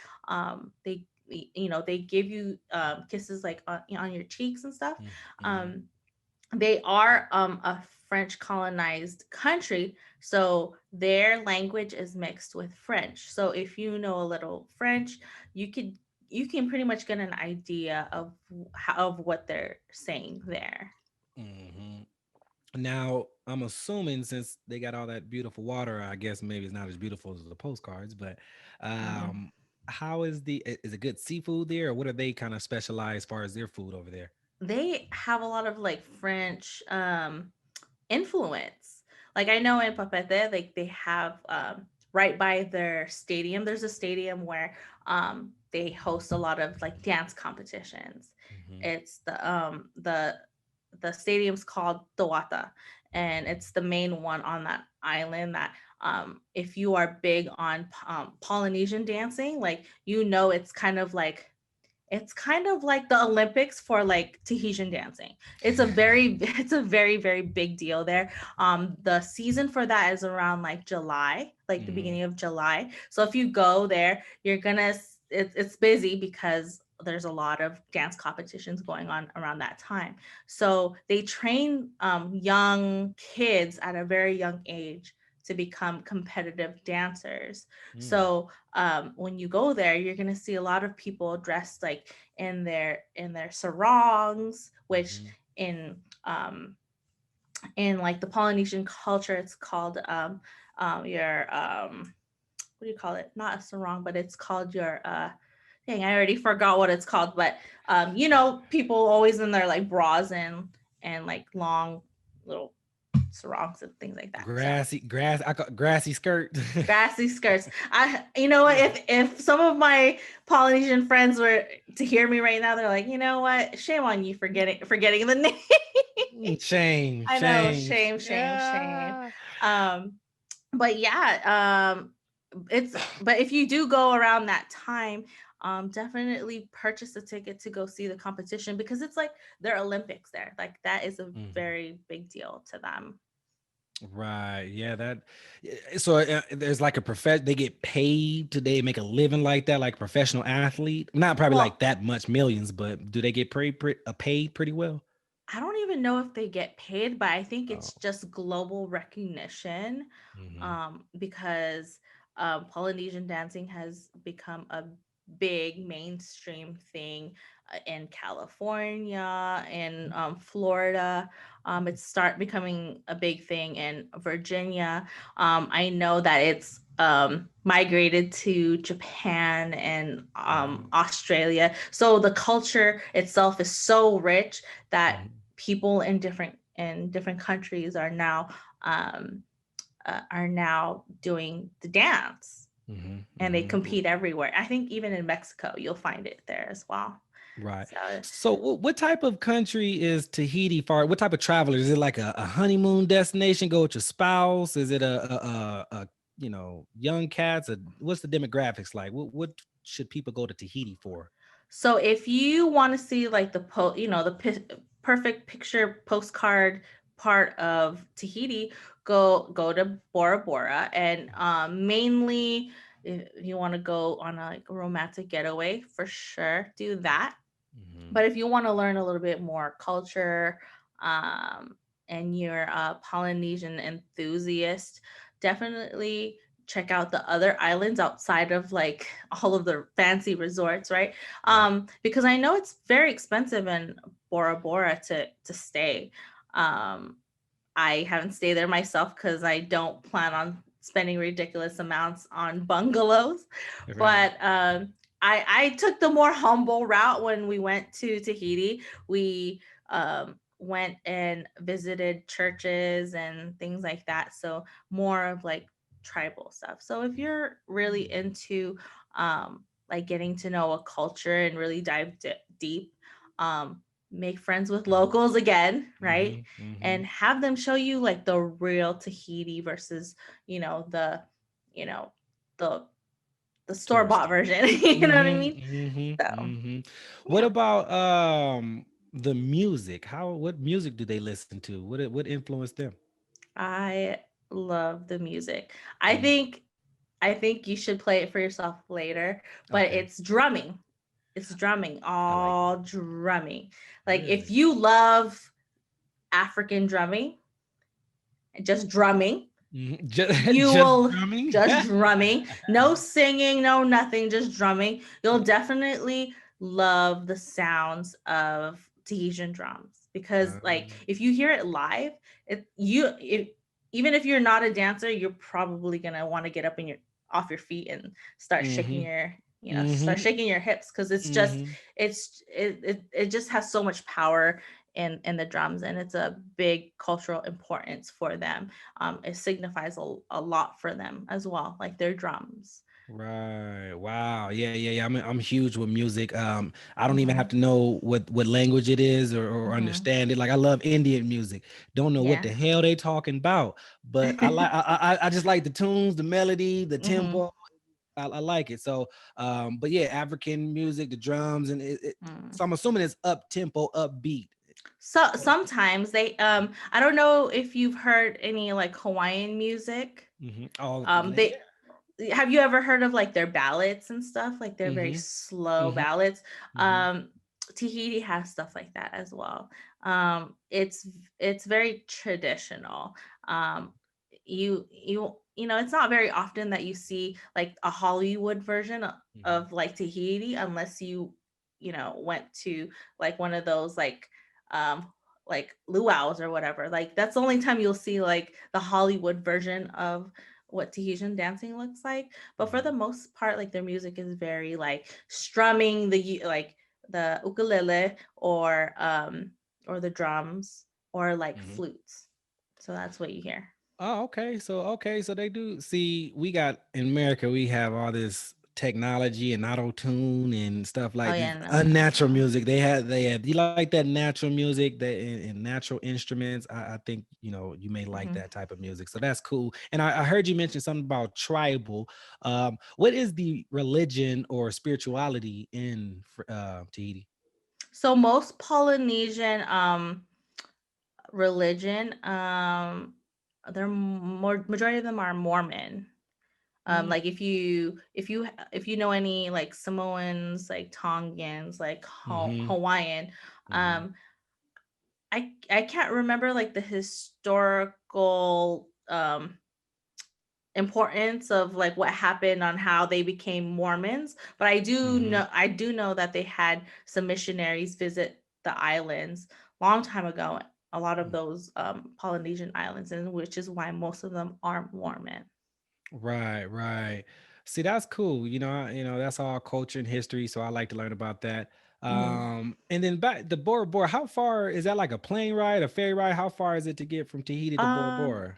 B: They give you kisses like on your cheeks and stuff.
A: Hmm.
B: Um, they are a French colonized country, so their language is mixed with French. So if you know a little French, you could you can pretty much get an idea of of what they're saying there.
A: Hmm. Now, I'm assuming since they got all that beautiful water, I guess maybe it's not as beautiful as the postcards, but
B: Mhm.
A: um how is is it good seafood there, or what are they kind of specialized as far as their food over there?
B: They have a lot of like French influence. Like I know in Papete, like they have right by their stadium, there's a stadium where they host a lot of like dance competitions.
A: Hmm.
B: It's the stadium's called Tawata, and it's the main one on that island that if you are big on Polynesian dancing, like it's kind of like the Olympics for like Tahitian dancing. It's a very, very big deal there. The season for that is around like July, like the
A: Hmm.
B: beginning of July. So if you go there, it's busy because there's a lot of dance competitions going on around that time. So they train young kids at a very young age to become competitive dancers. So when you go there, you're gonna see a lot of people dressed like in their sarongs, which
A: Hmm.
B: in in like the Polynesian culture, it's called your what do you call it? Not a sarong, but it's called your dang, I already forgot what it's called, but you know, people always in their like bras and like long little sarongs and things like that. So
A: I call grassy skirt.
B: grassy skirts. I, you know what? If some of my Polynesian friends were to hear me right now, they're like, you know what? Shame on you for forgetting the name.
A: Shame,
B: I know,
A: shame.
B: shame, shame, shame.
A: Yeah.
B: Um, but yeah, it's but if you do go around that time, definitely purchase a ticket to go see the competition because it's like their Olympics there. Like that is a
A: Mhm.
B: very big deal to them.
A: Right. Yeah. So there's like a they get paid to they make a living like that, like a professional athlete. Not probably like
B: Well,
A: that much millions, but do they get paid pretty well?
B: I don't even know if they get paid, but I think
A: Oh.
B: it's just global recognition
A: Hmm.
B: because Polynesian dancing has become a big mainstream thing in California and Florida. It's start becoming a big thing in Virginia. I know that it's migrated to Japan and
A: Hmm.
B: Australia. So the culture itself is so rich that
A: Hmm.
B: people in different countries are now doing the dance
A: Hmm.
B: and they
A: Hmm.
B: compete everywhere. I think even in Mexico you'll find it there as well.
A: Right.
B: So
A: So, what type of country is Tahiti for? What type of traveler? Is it like a honeymoon destination? Go with your spouse? Is it a young cats? What's the demographics like? What should people go to Tahiti for?
B: so if you want to see like perfect picture postcard part of Tahiti, go to Bora Bora and mainly if you want to go on a like, romantic getaway for sure do that.
A: Hmm.
B: But if you want to learn a little bit more culture um, and you're a Polynesian enthusiast, definitely check out the other islands outside of like all of the fancy resorts, right?
A: Right.
B: Because I know it's very expensive in Bora Bora to stay. Um, I haven't stayed there myself because I don't plan on spending ridiculous amounts on bungalows.
A: Right.
B: But I took the more humble route when we went to Tahiti. We went and visited churches and things like that. So more of like tribal stuff. So if you're really into like getting to know a culture and really dive deep, um, make friends with locals again, right?
A: Hmm. Hmm.
B: And have them show you like the real Tahiti versus, you know, you know, the the store bought
A: Touristy.
B: version. You know what I
A: Hmm.
B: mean?
A: Hmm.
B: So
A: Hmm. What
B: yeah,
A: about the music? What music do they listen to? What influenced them?
B: I love the music. I
A: Mm.
B: think I think you should play it for yourself later, but
A: Okay.
B: it's drumming. It's drumming,
A: I like
B: all
A: that.
B: drumming. Like if
A: Really?
B: you love African drumming, just drumming,
A: Mhm.
B: you
A: Just
B: will
A: drumming?
B: just drumming, no singing, no nothing, just drumming. You'll definitely love the sounds of Tahitian drums. because like if you hear it live, even if you're not a dancer, you're probably gonna want to get up and your off your feet and start shaking
A: Mm-hmm.
B: your start
A: Mm-hmm.
B: shaking your hips, because
A: Mm-hmm.
B: it just has so much power in the drums, and it's a big cultural importance for them. It signifies a lot for them as well, like their drums.
A: Right. Wow. Yeah, yeah, yeah. I'm huge with music. I don't even have
B: Hmm.
A: to know what language it is or
B: Hmm.
A: understand it. Like I love Indian music. Don't know what
B: Yeah.
A: the hell they talking about, but I just like the tunes, the melody, the
B: Hmm.
A: tempo. I like it. So but yeah, African music, the drums, and so I'm assuming it's up tempo, upbeat.
B: So sometimes they I don't know if you've heard any like Hawaiian music.
A: Mm-hmm. Oh, yeah.
B: They have you ever heard of like their ballads and stuff? Like they're very
A: Mm-hmm.
B: slow
A: Mm-hmm.
B: ballads.
A: Mm-hmm.
B: Um Tahiti has stuff like that as well. It's very traditional. Um it's not very often that you see like a Hollywood version
A: Mm-hmm.
B: of like Tahiti, unless went to like one of those like luau's or whatever. Like that's the only time you'll see like the Hollywood version of what Tahitian dancing looks like. But for the most part, like their music is very like strumming like the ukulele or the drums or like
A: Mm-hmm.
B: flutes. So that's what you hear.
A: Oh, okay, so they do see we got in America, we have all this technology and auto tune and stuff
B: Oh
A: like this
B: yeah, no, we have
A: unnatural
B: no.
A: music. They have you like that natural music that and natural instruments. I think you may like
B: Mhm.
A: that type of music. So that's cool. And I heard you mention something about tribal. What is the religion or spirituality in Tahiti?
B: So most Polynesian religion, they're more majority of them are Mormon.
A: Mm,
B: Like if you know any like Samoans, like Tongans, like
A: mm-hmm,
B: Hawaiian,
A: mm-hmm,
B: um, I can't remember like the historical importance of like what happened on how they became Mormons, but
A: mm-hmm.
B: I do know that they had some missionaries visit the islands long time ago. A lot of those Polynesian islands, and which is why most of them are Mormon.
A: Right, right. See, that's cool. That's all culture and history, so I like to learn about that.
B: Mhm.
A: And then back the Bora Bora, how far is that, like a plane ride, a ferry ride? How far is it to get from Tahiti to Bora
B: Um,
A: Bora?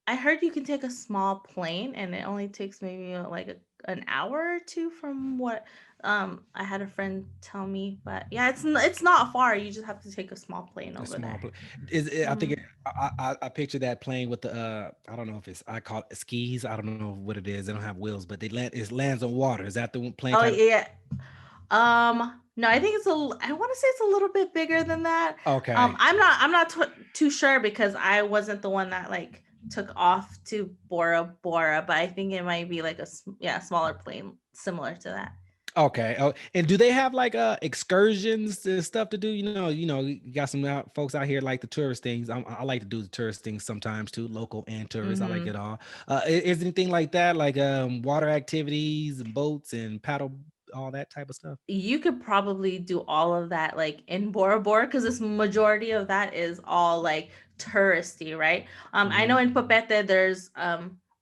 B: I heard you can take a small plane and it only takes maybe like an hour or two from what I had a friend tell me. But yeah, it's not far. You just have to take a small plane
A: A
B: over
A: small
B: there.
A: plane. Is it, I think
B: Hmm.
A: I picture that plane with the I don't know if it's I call it skis. I don't know what it is. They don't have wheels, but it lands on water. Is that the plane
B: Oh
A: type?
B: yeah. No, I think I want to say it's a little bit bigger than that.
A: Okay.
B: I'm not too sure because I wasn't the one that like took off to Bora Bora, but I think it might be like smaller plane similar to that.
A: Okay. Oh, and do they have like excursions and stuff to do? You got some folks out here like the tourist things. I like to do the tourist things sometimes too, local and tourist. I like
B: Hmm.
A: it all. Is anything like that, like water activities and boats and paddle, all that type of stuff?
B: You could probably do all of that like in Bora Bora, because this majority of that is all like touristy, right? I know
A: Mm-hmm.
B: in Popete there's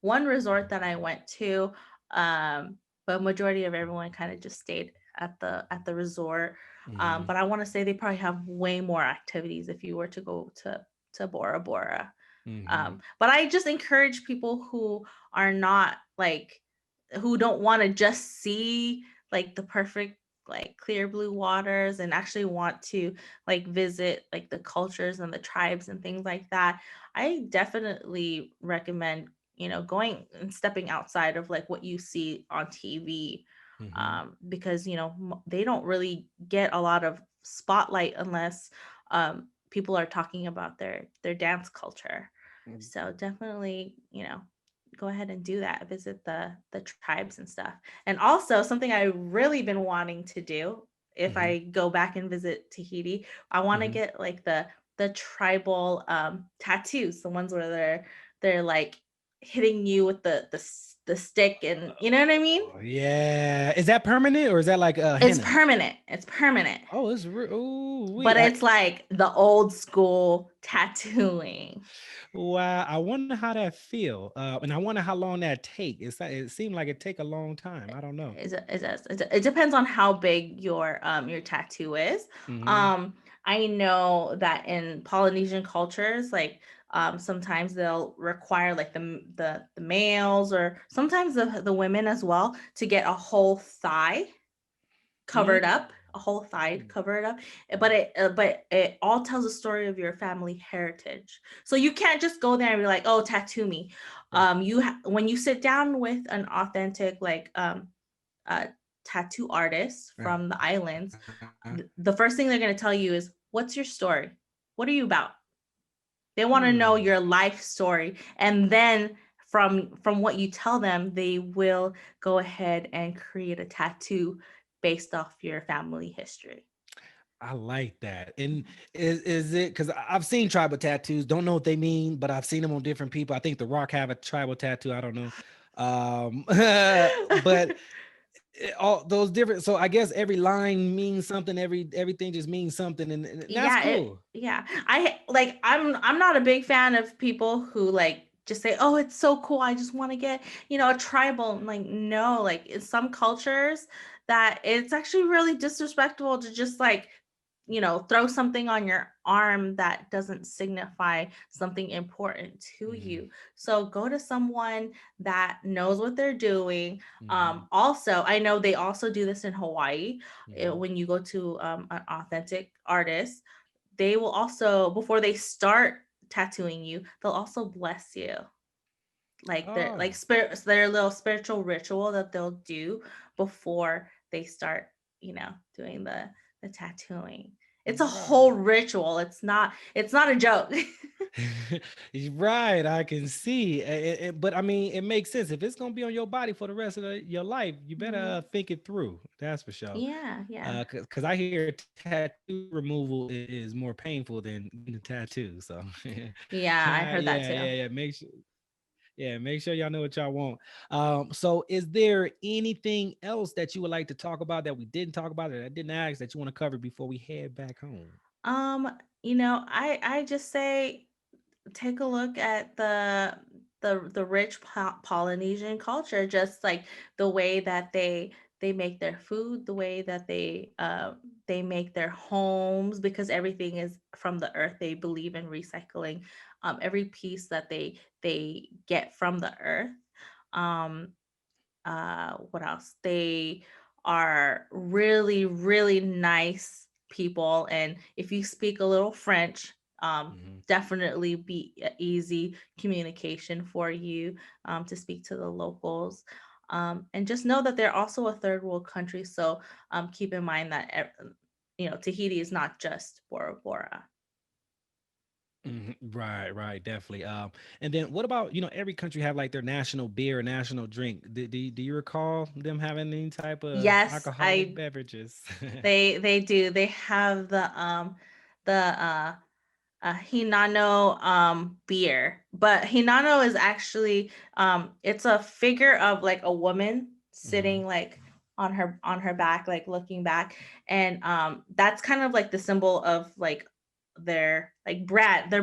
B: one resort that I went to, but majority of everyone kind of just stayed at the resort.
A: Mm-hmm.
B: But I want to say they probably have way more activities if you were to go to Bora Bora.
A: Mm-hmm.
B: But I just encourage people who are not like who don't want to just see like the perfect like clear blue waters and actually want to like visit like the cultures and the tribes and things like that. I definitely recommend going and stepping outside of like what you see on TV,
A: Mm-hmm.
B: because they don't really get a lot of spotlight unless people are talking about their dance culture. So definitely, go ahead and do that. Visit the tribes and stuff. And also something I really been wanting to do if
A: Mm-hmm.
B: I go back and visit Tahiti, I want to
A: Mm-hmm.
B: get like the tribal tattoos, the ones where they're like hitting you with the stick, and you know what I mean.
A: Oh, yeah. Is that permanent or is that like
B: It's
A: henna?
B: permanent. It's permanent.
A: Oh, it's real. Oh,
B: But
A: we.
B: it's like the old school tattooing.
A: Wow. I wonder how that feel. And I wonder how long that take. It seemed like it take a long time. I don't know.
B: It depends on how big your tattoo is.
A: Mm-hmm.
B: Um, I know that in Polynesian cultures, like sometimes they'll require like the males, or sometimes the women as well, to get a whole thigh covered
A: Mm.
B: up, a whole thigh covered up. But it all tells a story of your family heritage. So you can't just go there and be like, oh, tattoo me.
A: Right.
B: When you sit down with an authentic like uh, tattoo artist
A: Right.
B: from the islands,
A: Uh-huh.
B: the first thing they're going to tell you is, what's your story? What are you about? They want to know
A: Hmm.
B: your life story, and then from what you tell them, they will go ahead and create a tattoo based off your family history.
A: I like that. And is it because I've seen tribal tattoos? Don't know what they mean, but I've seen them on different people. I think The Rock have a tribal tattoo. I don't know. But all those different. So I guess every line means something. Everything just means something, and that's cool.
B: I'm not a big fan of people who like just say, oh, it's so cool, I just want to get, a tribal. I'm like, no, like in some cultures that it's actually really disrespectful to just like, throw something on your arm that doesn't signify something important to
A: Hmm.
B: you. So go to someone that knows what they're doing.
A: Hmm.
B: Also, I know they also do this in Hawaii.
A: Hmm.
B: When you go to an authentic artist, they will also, before they start tattooing you, they'll also bless you. Like
A: Oh,
B: their little spiritual ritual that they'll do before they start, doing the tattooing. It's a whole
A: right.
B: ritual. It's not a joke.
A: Right, I can see. But I mean, it makes sense. If it's gonna be on your body for the rest of your life, you better
B: Mhm.
A: think it through. That's for sure.
B: Yeah, yeah.
A: Because I hear tattoo removal is more painful than getting a tattoo. So,
B: Yeah, I heard that too.
A: yeah. Make sure y'all know what y'all want. So is there anything else that you would like to talk about that we didn't talk about, that I didn't ask, that you want to cover before we head back home?
B: Um, I just say take a look at the rich Polynesian culture, just like the way that they make their food, the way that they make their homes, because everything is from the earth. They believe in recycling every piece that they get from the earth. Um, what else? They are really, really nice people. And if you speak a little French,
A: Mhm.
B: definitely be easy communication for you to speak to the locals. And just know that they're also a third world country. So keep in mind that, Tahiti is not just Bora Bora.
A: Mhm. Right, definitely. And then what about, every country have like their national beer, national drink. Do you recall them having any type of
B: Yes,
A: alcoholic beverages?
B: they do. They have the Hinano beer. But Hinano is actually it's a figure of like a woman
A: Hmm.
B: sitting like on her back, like looking back. And that's kind of like the symbol of like their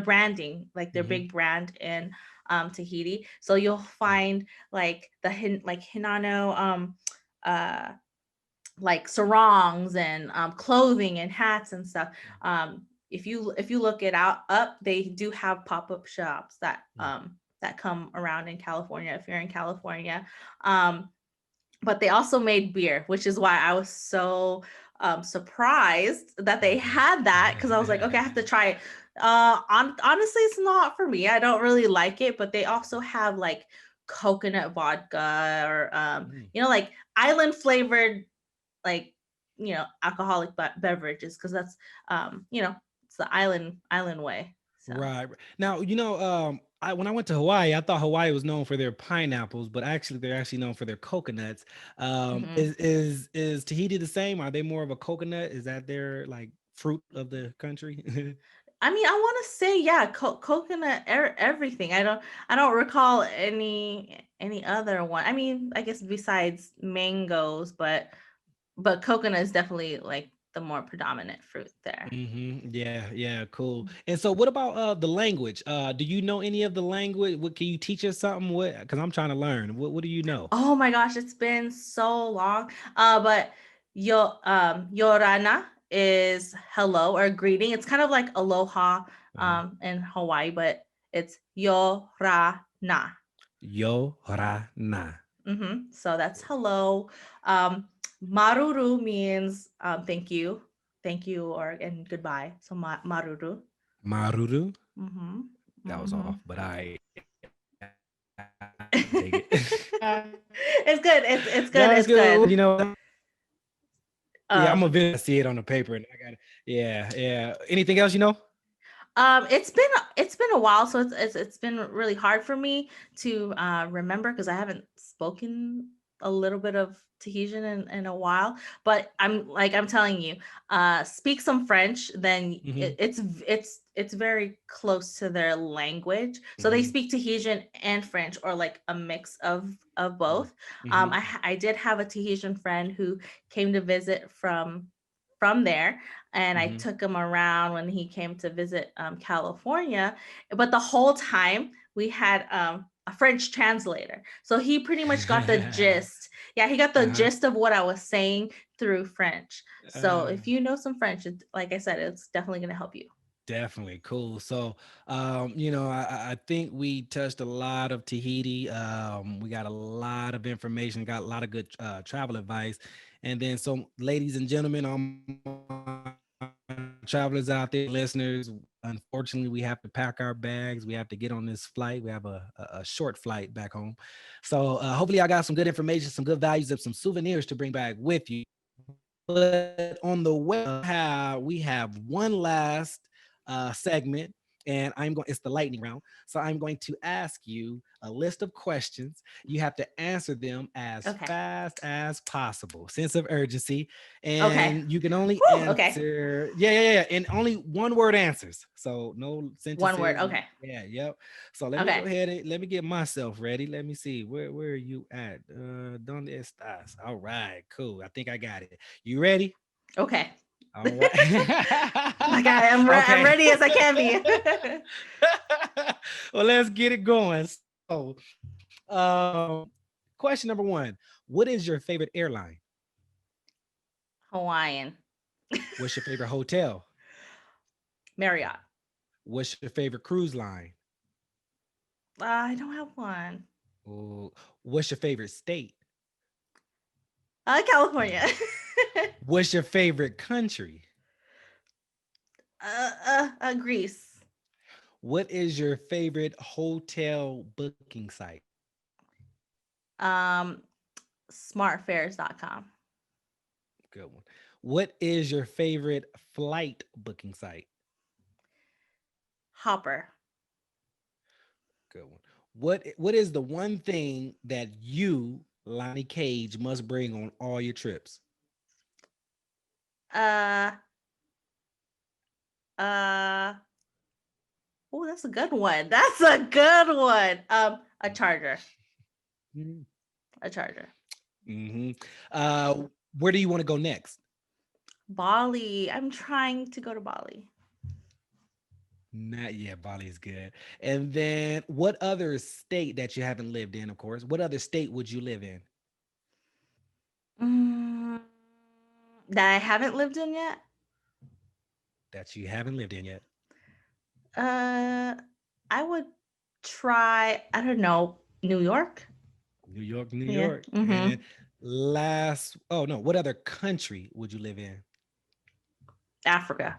B: branding, like their
A: Hmm.
B: big brand in Tahiti. So you'll find like like Hinano uh like sarongs and clothing and hats and stuff. If you look it out up, they do have pop-up shops that come around in California if you're in California. But they also made beer, which is why I was so surprised that they had that, because I was like, okay, I have to try it. Honestly, it's not for me. I don't really like it, but they also have like coconut vodka, or like island flavored, like alcoholic beverages, because that's it's the island way. So
A: Right. Now, when I went to Hawaii, I thought Hawaii was known for their pineapples, but actually they're actually known for their coconuts.
B: mhm.
A: Is Tahiti the same? Are they more of a coconut? Is that their like fruit of the country?
B: I mean, I want to say, yeah, coconut, everything. I don't recall any other one. I mean, I guess besides mangoes, but coconut is definitely like the more predominant fruit there.
A: Yeah, yeah, cool. And so what about the language? Do you know any of the language? What can you teach us something? What, because I'm trying to learn. What do you know?
B: Oh my gosh, it's been so long. But Yorana is hello or greeting. It's kind of like aloha
A: Uh,
B: in Hawaii, but it's Yorana.
A: Yo ra na.
B: So that's hello. Um, Maruru means thank you, or and goodbye. So maruru.
A: Maruru.
B: Mm-hmm.
A: That was off,
B: Mm-hmm.
A: but I dig it.
B: It's good. It's
A: No,
B: good.
A: it's
B: It's
A: good.
B: good.
A: You know, yeah, I'm a
B: Um,
A: visual. See it on the paper, and I got it. Yeah, yeah. Anything else you know?
B: it's been a while, so it's been really hard for me to remember because I haven't spoken a little bit of Tahitian in a while. But I'm telling you, speak some French, then
A: Mm-hmm.
B: it's very close to their language. So they
A: Mm-hmm.
B: speak Tahitian and French, or like a mix of both.
A: Mm-hmm.
B: I did have a Tahitian friend who came to visit from there, and I
A: Mm-hmm.
B: took him around when he came to visit California. But the whole time we had a French translator, so he pretty much got the gist. Yeah, he got the
A: Uh-huh.
B: gist of what I was saying through French. So
A: Uh,
B: if you know some French, like I said, it's definitely going to help you.
A: Definitely cool. So, you know, I think we touched a lot of Tahiti. We got a lot of information, got a lot of good travel advice. And then, so, ladies and gentlemen, travelers out there, listeners, unfortunately, we have to pack our bags. We have to get on this flight. We have a short flight back home. So, hopefully, I got some good information, some good values, and some souvenirs to bring back with you. But on the way, we have one last segment, and it's the lightning round. So I'm going to ask you a list of questions. You have to answer them as
B: Okay.
A: fast as possible. Sense of urgency,
B: Okay.
A: and you can only
B: Whew, okay.
A: answer yeah, and only one word answers. So no
B: One word.
A: sentences.
B: Okay.
A: Yeah, yep. So let me go
B: Okay.
A: ahead and let me get myself ready. Let me see where are you at? Donde estás? All right, cool. I think I got it. You ready?
B: Okay.
A: All right.
B: Like I'm
A: Okay.
B: ready as I can be.
A: Well, let's get it going. So, question number one: what is your favorite airline?
B: Hawaiian.
A: What's your favorite hotel?
B: Marriott.
A: What's your favorite cruise line?
B: I don't have one.
A: Ooh, what's your favorite state?
B: California.
A: What's your favorite country?
B: Greece.
A: What is your favorite hotel booking site?
B: Um, smartfares.com.
A: Good one. What is your favorite flight booking site?
B: Hopper.
A: Good one. What is the one thing that you, Lonnie Cage, must bring on all your trips?
B: Uh, uh, oh, that's a good one. That's a good one. A charger. A charger.
A: Mm-hmm. Where do you want to go next?
B: Bali. I'm trying to go to Bali.
A: Not yet. Bali is good. And then, what other state that you haven't lived in? Of course. What other state would you live in
B: Mm, that I haven't lived in yet.
A: that you haven't lived in yet?
B: Uh, I would try. I don't know. New York.
A: New York, New
B: Yeah.
A: York. And
B: Mm-hmm.
A: oh no, what other country would you live in?
B: Africa.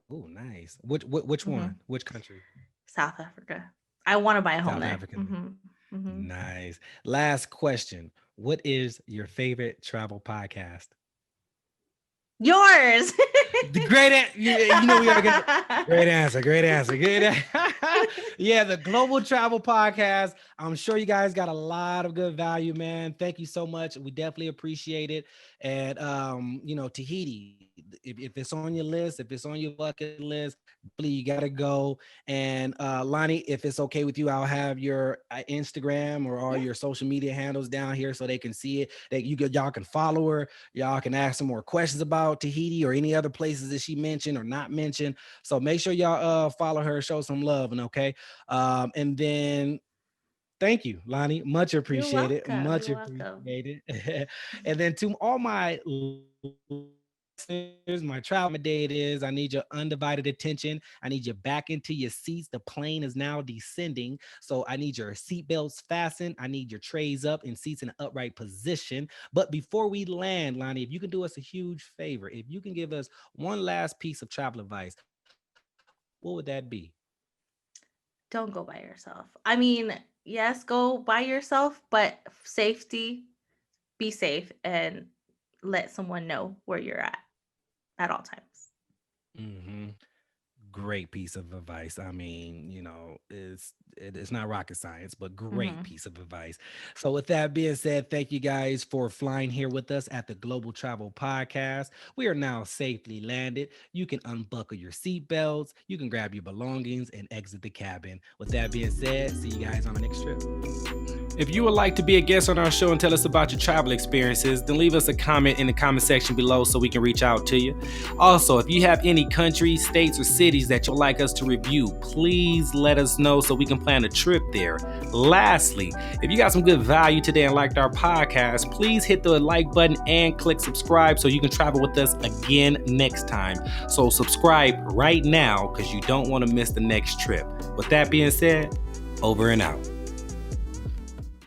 A: Oh, nice. Which
B: Mm-hmm.
A: one? Which country?
B: South Africa. I want to buy a home
A: South
B: there.
A: African.
B: Mm-hmm. Mm-hmm.
A: Nice. Last question. What is your favorite travel podcast?
B: Yours.
A: The you know we gotta get great answer, great answer, yeah, the Global Travel Podcast. I'm sure you guys got a lot of good value, man. Thank you so much. We definitely appreciate it. And you know, Tahiti, if it's on your list, if it's on your bucket list, please, you gotta go. And Lonnie, if it's okay with you, I'll have your Instagram or all
B: Yeah.
A: your social media handles down here so they can see it. That y'all can follow her. Y'all can ask some more questions about Tahiti or any other places that she mentioned or not mentioned. So make sure y'all follow her, show some love, and okay. And then thank you, Lonnie. Much
B: You're
A: appreciated.
B: welcome.
A: Much
B: You're welcome.
A: appreciated. And then to all my listeners, my travel day it is. I need your undivided attention. I need you back into your seats. The plane is now descending. So I need your seatbelts fastened. I need your trays up and seats in an upright position. But before we land, Lonnie, if you can do us a huge favor, if you can give us one last piece of travel advice, what would that be?
B: Don't go by yourself. I mean, yes, go by yourself, but safety, be safe and let someone know where you're at all times.
A: Mm-hmm. Great piece of advice. I mean, it's not rocket science, but great
B: Hmm.
A: piece of advice. So with that being said, thank you guys for flying here with us at the Global Travel Podcast. We are now safely landed. You can unbuckle your seatbelts, you can grab your belongings and exit the cabin. With that being said, see you guys on the next trip. If you would like to be a guest on our show and tell us about your travel experiences, then leave us a comment in the comment section below so we can reach out to you. Also, if you have any countries, states, or cities that you'd like us to review, please let us know so we can plan a trip there. Lastly, if you got some good value today and liked our podcast, please hit the like button and click subscribe so you can travel with us again next time. So subscribe right now because you don't want to miss the next trip. With that being said, over and out.